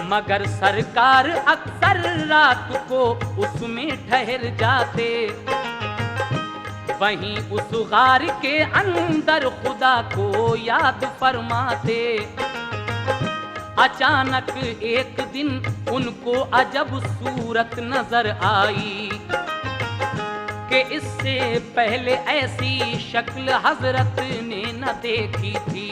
मगर सरकार अक्सर रात को उसमें ठहर जाते। वहीं उस गार के अंदर खुदा को याद फरमाते। अचानक एक दिन उनको अजब सूरत नजर आई कि इससे पहले ऐसी शक्ल हजरत ने न देखी थी।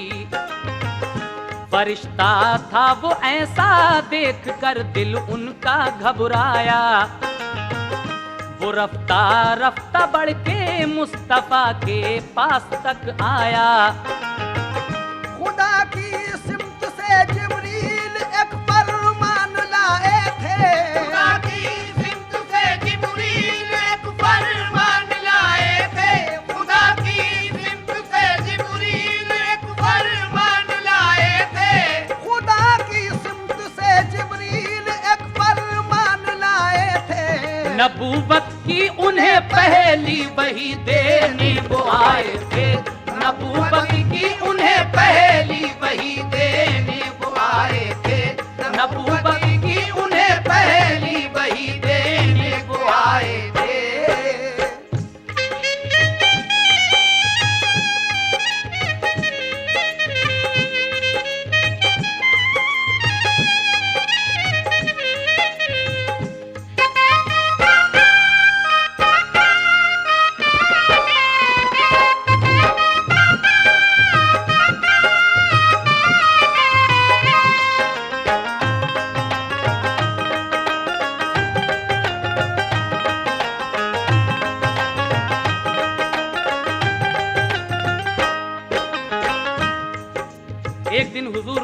फरिश्ता था वो ऐसा देखकर दिल उनका घबराया। वो रफ्ता रफ्ता बढ़ के मुस्तफा के पास तक आया। खुदा की सिमत से जिब्रील एक फरमान लाए थे। खुदा की सिमत से जिब्रील एक फरमान लाए थे। खुदा की सिमत से जिब्रील एक फरमान लाए थे। खुदा की सिमत से जिब्रील एक फरमान लाए थे। नबूवत की उन्हें पहली वही देने वो आए थे। नबूवत की उन्हें पहली वही देने वो आए थे। नबूवत की उन्हें पहली वही देने वो आए थे। एक दिन हुजूर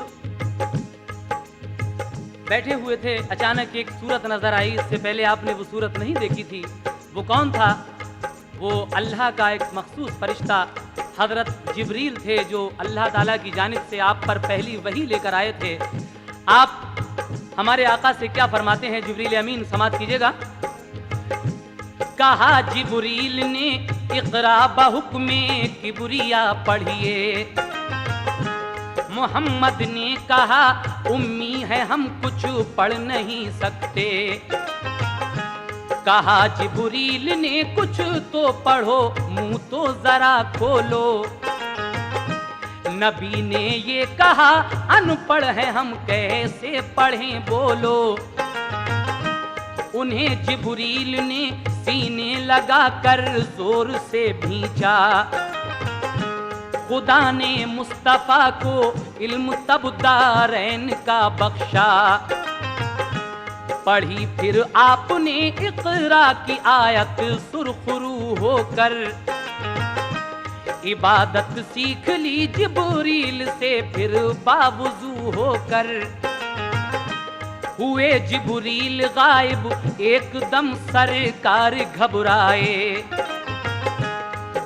बैठे हुए थे, अचानक एक सूरत नजर आई। इससे पहले आपने वो सूरत नहीं देखी थी। वो कौन था? वो अल्लाह का एक मखसूस फरिश्ता हजरत जिब्रील थे, जो अल्लाह ताला की जानिब से आप पर पहली वही लेकर आए थे। आप हमारे आका से क्या फरमाते हैं? जिब्रील अमीन समात कीजिएगा। कहा जिब्रील ने इक़रा बहुक्मे किबरिया पढ़िए। मोहम्मद ने कहा उम्मी है हम कुछ पढ़ नहीं सकते। कहा जिब्रील ने कुछ तो पढ़ो, मुंह तो जरा खोलो। नबी ने ये कहा अनपढ़ है हम कैसे पढ़ें बोलो। उन्हें जिब्रील ने सीने लगाकर जोर से भींचा। खुदा ने मुस्तफा को इल्म तब दारैन का बख्शा। पढ़ी फिर आपने इक़रा की आयत सुरखरू होकर। इबादत सीख ली जिब्रील से फिर बावुज़ू होकर। हुए जिब्रील गायब एकदम सरकार घबराए।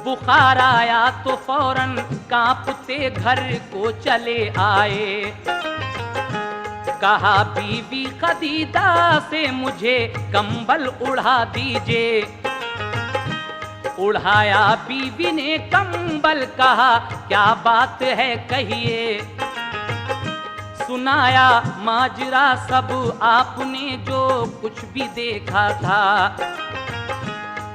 बुखार आया तो फौरन कांपते घर को चले आए। कहा बीवी खदीजा से मुझे कंबल उड़ा दीजिए। उड़ाया बीवी ने कंबल, कहा क्या बात है कहिए। सुनाया माजरा सब आपने जो कुछ भी देखा था।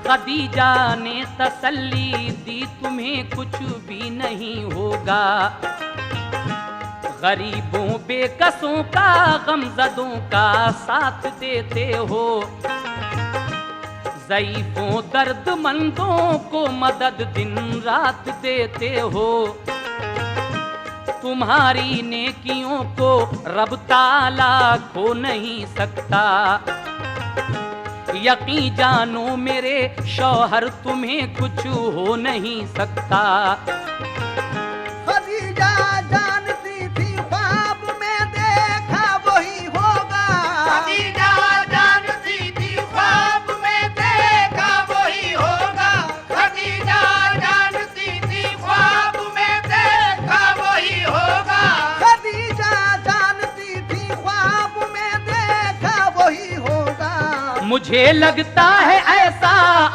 खदीजा ने तसल्ली दी तुम्हें कुछ भी नहीं होगा। गरीबों बेकसों का गमज़दों का साथ देते हो। ज़ईफ़ों दर्दमंदों को मदद दिन रात देते हो। तुम्हारी नेकियों को रब ताला खो नहीं सकता। यकीन जानो मेरे शौहर तुम्हें कुछ हो नहीं सकता। खदीजा जानती थी ख्वाब में देखा वही होगा। खदीजा जानती मुझे लगता है ऐसा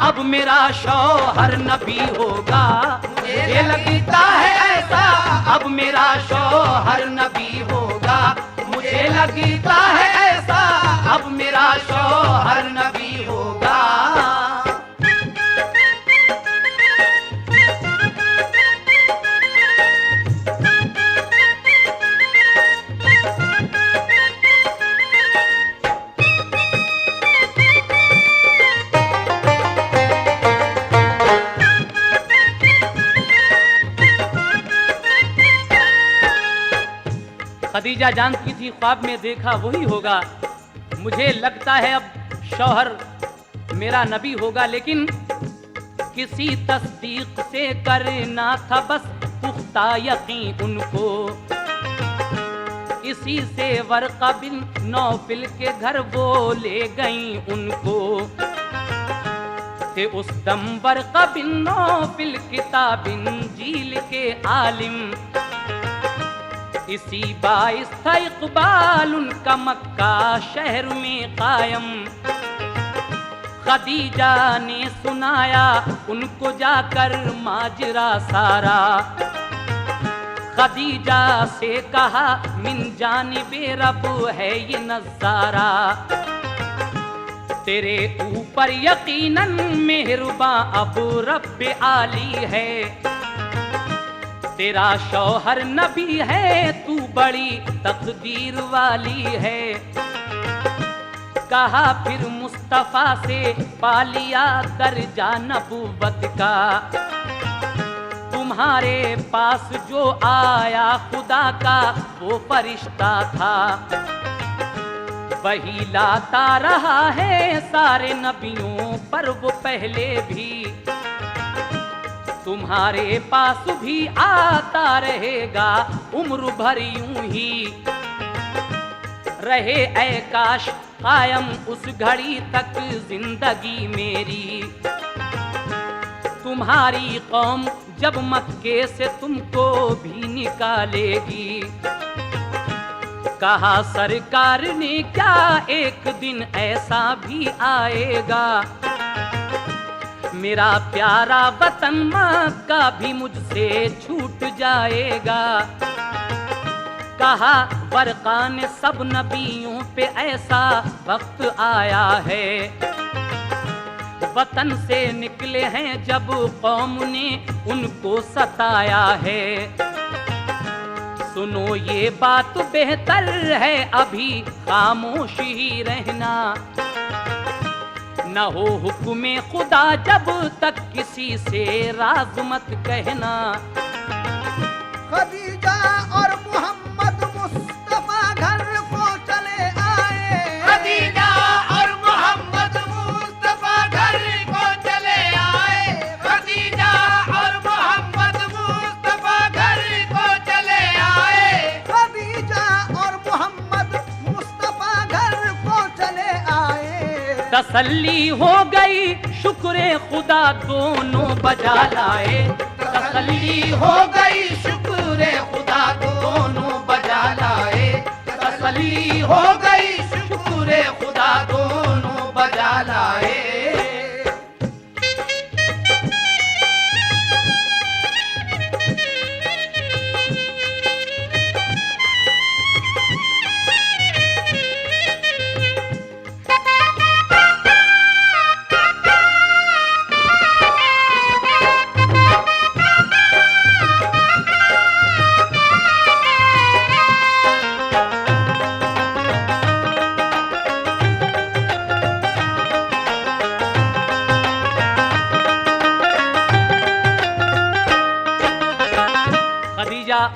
अब मेरा शौहर नबी होगा, मुझे लगता है ऐसा अब मेरा शौहर नबी होगा, मुझे लगता है ऐसा अब मेरा शौहर नबी होगा। खदीजा जानती थी ख्वाब में देखा वही होगा, मुझे लगता है अब शौहर मेरा नबी होगा, लेकिन किसी तस्दीक से करना था बस पुख्ता यकीन उनको। इसी से वर्क़ा बिन नौफिल के घर वो ले गई उनको। थे उस दम वर्क़ा बिन नौफिल किताब इंजील के आलिम, इसी बाइस था इक़बाल उनका मक्का शहर में कायम। खदीजा ने सुनाया उनको जाकर माजरा सारा, खदीजा से कहा मिन जानिबे रब है ये नज़ारा, तेरे ऊपर यकीनन मेहरबां अब रब आली है, तेरा शौहर नबी है तू बड़ी तकदीर वाली है। कहा फिर मुस्तफा से पा लिया दर्जा नबूवत का, तुम्हारे पास जो आया खुदा का वो फरिश्ता था, वही लाता रहा है सारे नबियों पर वो पहले भी, तुम्हारे पास भी आता रहेगा उम्र भर यूं ही। रहे ऐ काश कायम उस घड़ी तक जिंदगी मेरी, तुम्हारी कौम जब मक्के से तुमको भी निकालेगी। कहा सरकार ने क्या एक दिन ऐसा भी आएगा, मेरा प्यारा वतन मक्का भी मुझसे छूट जाएगा। कहा वर्क़ा ने सब नबियों पे ऐसा वक्त आया है, वतन से निकले हैं जब कौम ने उनको सताया है। सुनो ये बात बेहतर है अभी खामोश ही रहना, न हो हुक्मे खुदा जब तक किसी से राज मत कहना। खदीजा और मोहम्मद मुस्तफा घर को चले आए, खदीजा और मोहम्मद मुस्तफा घर को चले आए, खदीजा और मोहम्मद मुस्तफा घर को चले आए, खदीजा और मोहम्मद मुस्तफा घर को चले आए। तसल्ली हो गई शुक्र खुदा दोनों बजा लाए, तसल्ली हो गई शुक्र खुदा दोनों बजा लाए, तसल्ली हो गई शुक्र खुदा दोनों बजा लाए।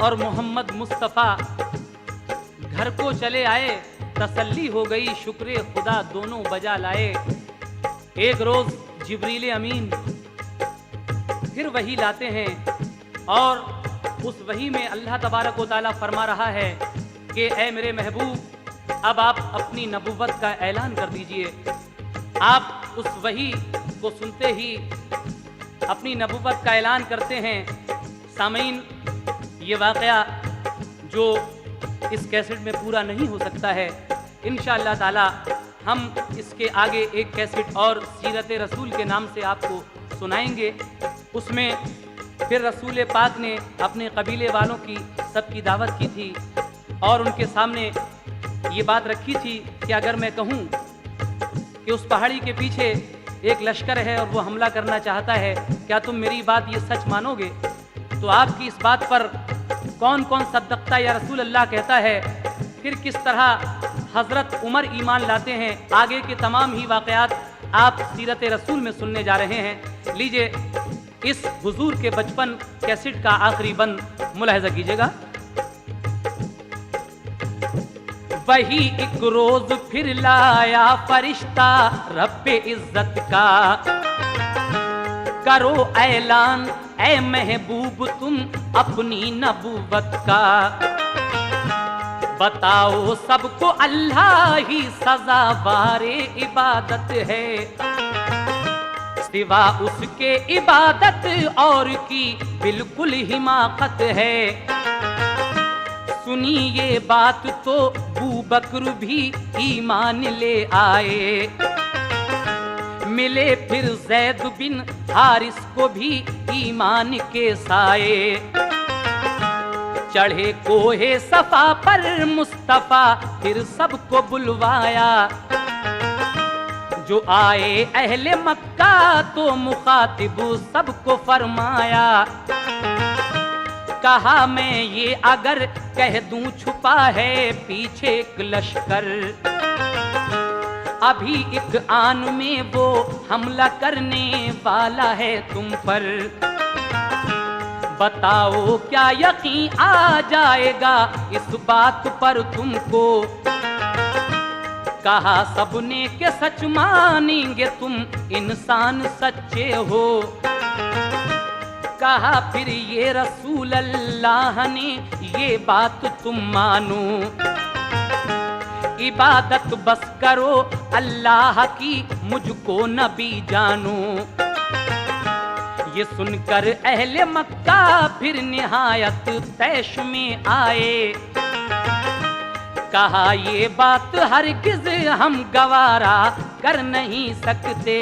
और मोहम्मद मुस्तफ़ा घर को चले आए, तसल्ली हो गई शुक्र खुदा दोनों बजा लाए। एक रोज जिब्रील अमीन फिर वही लाते हैं और उस वही में अल्लाह तबारक व तआला फरमा रहा है कि ऐ मेरे महबूब, अब आप अपनी नबुव्वत का ऐलान कर दीजिए। आप उस वही को सुनते ही अपनी नबुव्वत का ऐलान करते हैं। सामीन, ये वाक़या जो इस कैसेट में पूरा नहीं हो सकता है, इंशाअल्लाह ताला हम इसके आगे एक कैसेट और सीरत रसूल के नाम से आपको सुनाएंगे। उसमें फिर रसूल पाक ने अपने कबीले वालों की सबकी दावत की थी और उनके सामने ये बात रखी थी कि अगर मैं कहूँ कि उस पहाड़ी के पीछे एक लश्कर है और वो हमला करना चाहता है, क्या तुम मेरी बात ये सच मानोगे? तो आपकी इस बात पर कौन कौन सद्दक़ता या रसूल अल्लाह कहता है, फिर किस तरह हज़रत उमर ईमान लाते हैं, आगे के तमाम ही वाक़यात आप सीरत रसूल में सुनने जा रहे हैं। लीजिए इस हुजूर के बचपन कैसेट का आखिरी बंद मुलाहिज़ा कीजिएगा। वही एक रोज फिर लाया फरिश्ता रब्बे इज्जत का, करो ऐलान ऐ महबूब तुम अपनी नबूवत का, बताओ सबको अल्लाह ही सज़ावारे इबादत है, सिवा उसके इबादत और की बिल्कुल हिमाकत है। सुनी ये बात तो अबू बकर भी ईमान ले आए, मिले फिर ज़ैद बिन हारिस को भी ईमान के साए, चढ़े कोहे सफा पर मुस्तफा फिर सबको बुलवाया, जो आए अहले मक्का तो मुखातिब सबको फरमाया, कहा मैं ये अगर कह दूं छुपा है पीछे एक लश्कर, अभी एक आन में वो हमला करने वाला है तुम पर, बताओ क्या यकीन आ जाएगा इस बात पर तुमको, कहा सबने के सच मानेंगे तुम इंसान सच्चे हो, कहा फिर ये रसूल अल्लाह ने ये बात तुम मानो, इबादत बस करो अल्लाह की मुझको नबी जानो। ये सुनकर अहले मक्का फिर निहायत तैश में आए, कहा ये बात हरगिज़ हम गवारा कर नहीं सकते,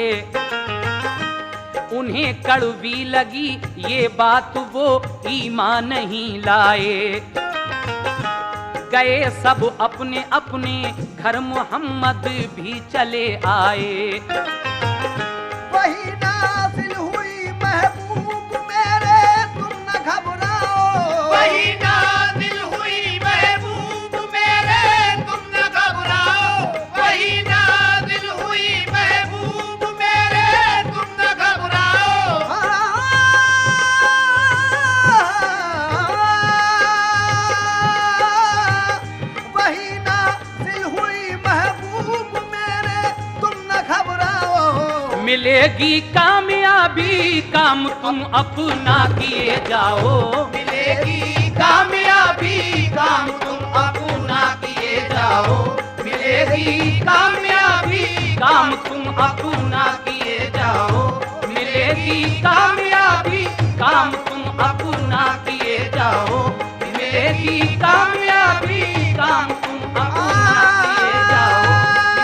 उन्हें कड़वी लगी ये बात वो ईमान नहीं लाए, गए सब अपने अपने घर मोहम्मद भी चले आए। वही नाज़िल हुई महबूब मेरे तुम न घबराओ, वही नाज़िल हुई महबूब मेरे तुम न घबराओ, वही नाज़िल हुई महबूब मेरे तुम न घबराओ, वही नाज़िल हुई महबूब मेरे तुम न घबराओ, मिलेगी कामयाबी काम तुम अपना किए जाओ, मिलेगी कामयाबी काम तुम अपना किए जाओ, मिलेगी कामयाबी काम तुम अपना किए जाओ, मिलेगी कामयाबी काम तुम अपना किए जाओ, मिलेगी कामयाबी काम तुम अपना किए जाओ,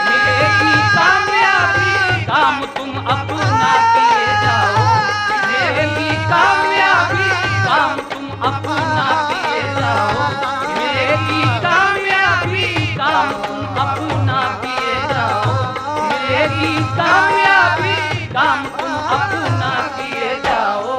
मिलेगी कामयाबी काम तुम अपना किए जाओ, मिलेगी कामयाबी काम तुम अपना किए जाओ, मिलेगी कामयाबी काम तुम अपना किए जाओ, मिलेगी कामयाबी काम तुम अपना किए जाओ।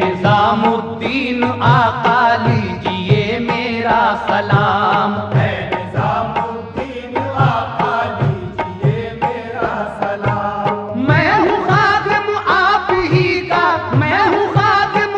निजामुद्दीन आका लीजिए मेरा सलाम, निजामुद्दीन आका लीजिए मेरा सलाम, मैं हूँ खादिम आप ही का, मैं हूँ खादिम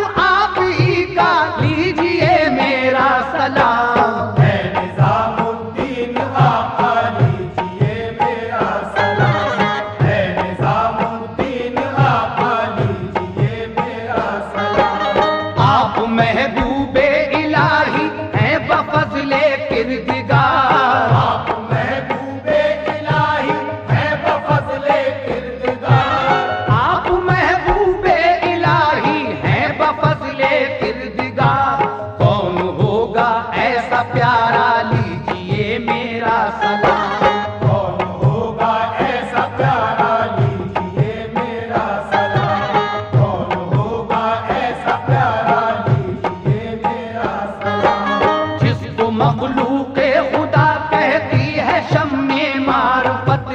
आप महबूबे इलाही हैं बफज़ले किरदगार। आप महबूबे इलाही हैं बफज़ले किरदगार। आप महबूबे इलाही हैं बफज़ले किरदगार। कौन होगा ऐसा प्यारा, लीजिए मेरा सलाम। कौन होगा ऐसा प्यारा, लीजिए मेरा सलाम। कौन होगा ऐसा प्यारा, लीजिए मेरा सलाम। जिसको मखलूक़े खुदा कहती है शम्मे मारिफत।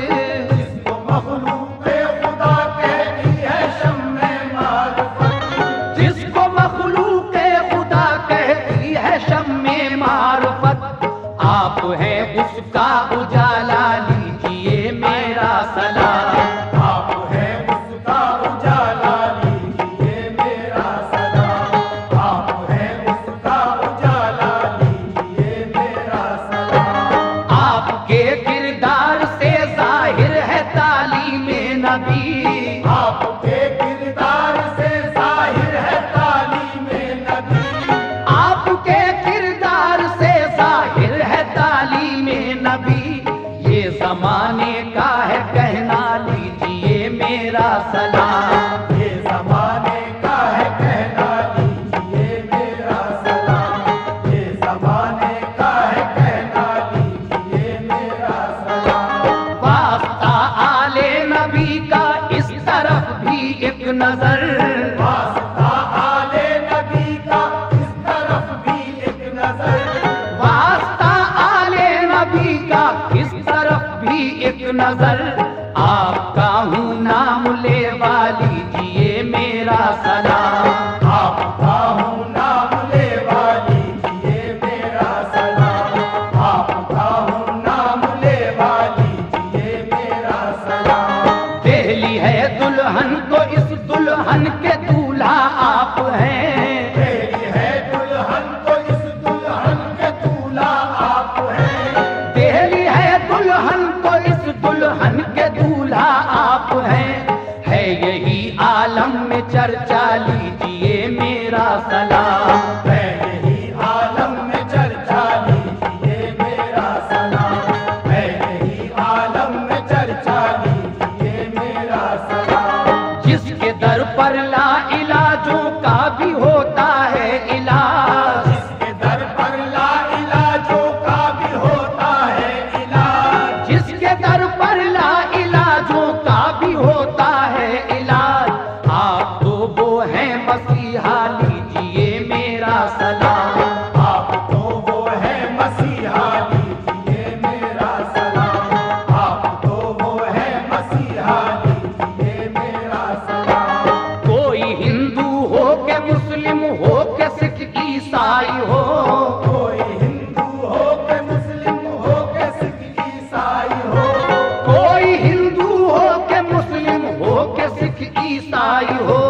जिसको मखलूक़े खुदा कहती है शम्मे मारिफत। जिसको मखलूक़े खुदा कहती है शम्मे मारिफत। आप हैं उसका उजाला, लीजिए मेरा सलाम। आप हैं उसका उजाला, लीजिए मेरा सलाम। आप हैं उसका उजाला, लीजिए मेरा सलाम। आपके किरदार से जाहिर है तालीमे नबी। आपके किरदार से जाहिर है तालीमे नबी। आपके किरदार से जाहिर है तालीमे नबी। ये जमाने का है कहना, लीजिए मेरा सलाम। ये ज़माने का है कहना, लीजिए मेरा सलाम। ये ज़माने का है कहना, लीजिए मेरा सलाम। वास्ता आले नबी का इस तरफ भी एक नजर। वास्ता आले नबी का इस तरफ भी एक नजर। वास्ता आले नबी का इस तरफ भी एक नजर। आपका हूँ नाम लेवा, लीजिए मेरा सलाम। आपका हूँ नाम लेवा, लीजिए मेरा सलाम। आपका हूँ नाम लेवा, लीजिए मेरा सलाम। पहली है दुल्हन तो इस दुल्हन के दूल्हा आप हैं। तेरी है दुल्हन तो इस दुल्हन के दूल्हा आप हैं। पहली है दुल्हन तो इस दुल्हन के दूल्हा आप हैं। है यही आलम में चर्चा, लीजिए मेरा सलाम। है यही आलम में चर्चा, लीजिए मेरा सलाम। है यही आलम में चर्चा, लीजिए मेरा सलाम। जिसके दर पर ला इलाजों का भी होता है इलाज। जिसके दर पर ला इलाजों का भी होता है इलाज। जिसके दर पर ला इलाजों का भी होता है इलाज। आप तो वो हैं मसीहा, लीजिए मेरा सलाम। आप तो वो है मसीहा, लीजिए मेरा सलाम। आप तो वो है मसीहा, लीजिए मेरा सलाम। कोई हिंदू हो के मुस्लिम हो के सिख ईसाई हो। कोई हिंदू हो के मुस्लिम हो के सिख ईसाई हो। कोई हिंदू हो के मुस्लिम हो के सिख ईसाई हो।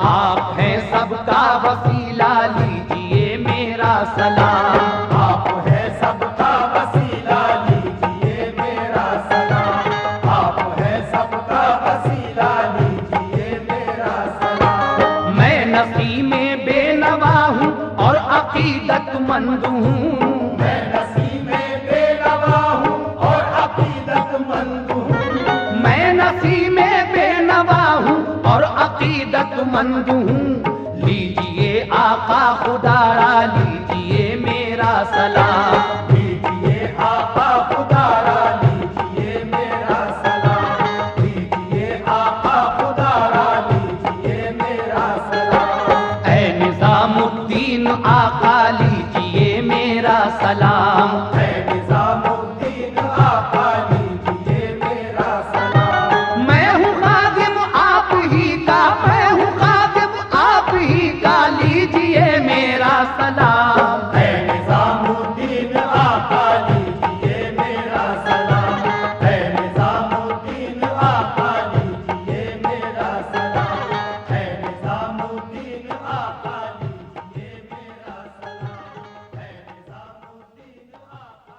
आप हैं सबका वसीला, लीजिए मेरा सलाम। आप है सबका वसीला, लीजिए मेरा सलाम। आप है सबका वसीला, लीजिए मेरा सलाम। मैं नसी में बेनवा हूँ और अकीदतमंद हूँ। मैं नसी में बेनवा हूँ और अकीदतमंद हूँ। मैं नसी में बेनवा हूँ और अकीदतमंद हूँ। लीजिए आका खुदारा, लीजिए मेरा सलाम। लीजिए आका खुदारा, लीजिए मेरा सलाम। लीजिए आका खुदारा, लीजिए मेरा सलाम। ऐ निजामुद्दीन आका, लीजिए मेरा सलाम। है निजामुद्दीन आका, लीजिए मेरा सलाम। मैं हूँ खादिम आप ही का, मैं हूँ खादिम आप ही का, लीजिए मेरा सलाम। है निजामुद्दीन आका, लीजिए मेरा सलाम। है निजामुद्दीन आका, लीजिए मेरा सलाम। है निजामुद्दीन आका, लीजिए मेरा सलाम। है निजामुद्दीन आका।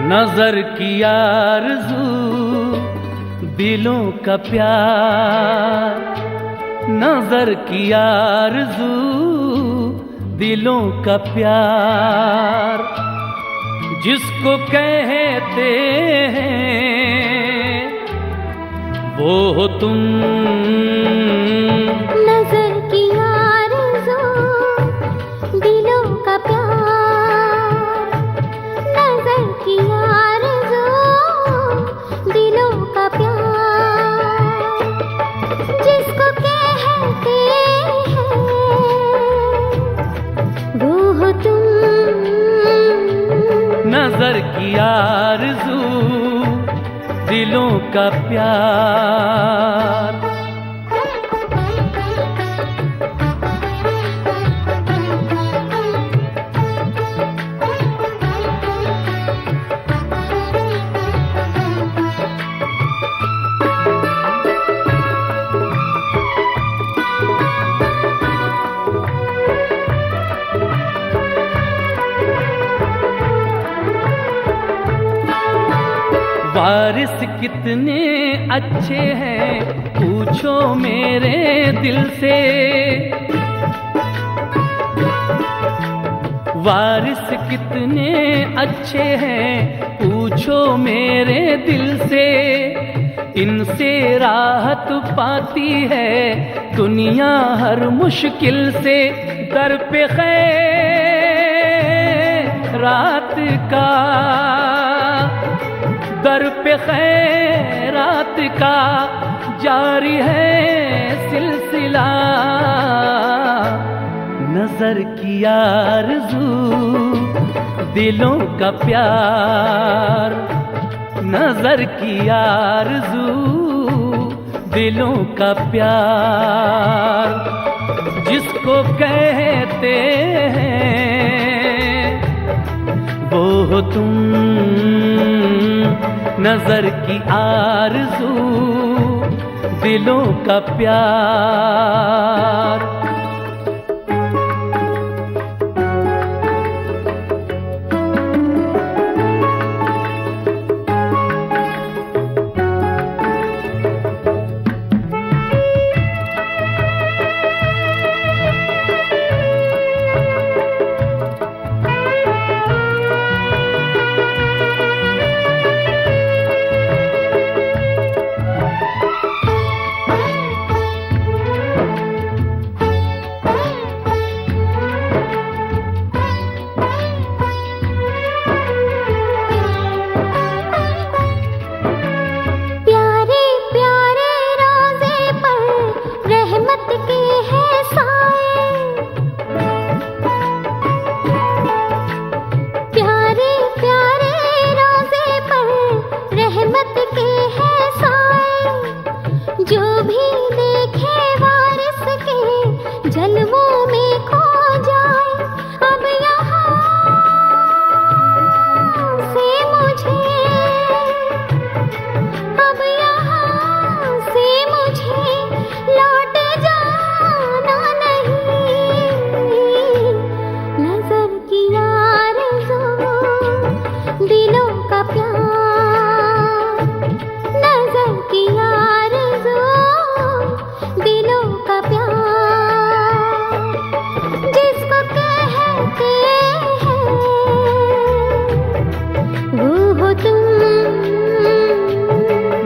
नजर की आरज़ू दिलों का प्यार, नजर की आरज़ू दिलों का प्यार, जिसको कहते हैं वो हो तुम। नजर की आरज़ू दिलों का प्यार, नजर की आरज़ू दिलों का प्यार, जिसको कहते हैं वो हो तुम। नजर की आरज़ू दिलों का प्यार। वारिस कितने अच्छे हैं पूछो मेरे दिल से, वारिस कितने अच्छे हैं पूछो मेरे दिल से, इनसे राहत पाती है दुनिया हर मुश्किल से। दर पे खैरात का, दर पे खैरात का जारी है सिलसिला। नजर की आरज़ू दिलों का प्यार, नजर की आरज़ू दिलों का प्यार, जिसको कहते हैं वो हो तुम। नजर की आरज़ू दिलों का प्यार।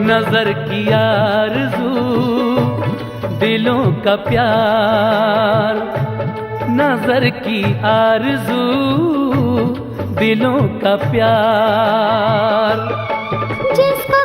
नजर की आरज़ू दिलों का प्यार, नजर की आरज़ू दिलों का प्यार, जिसको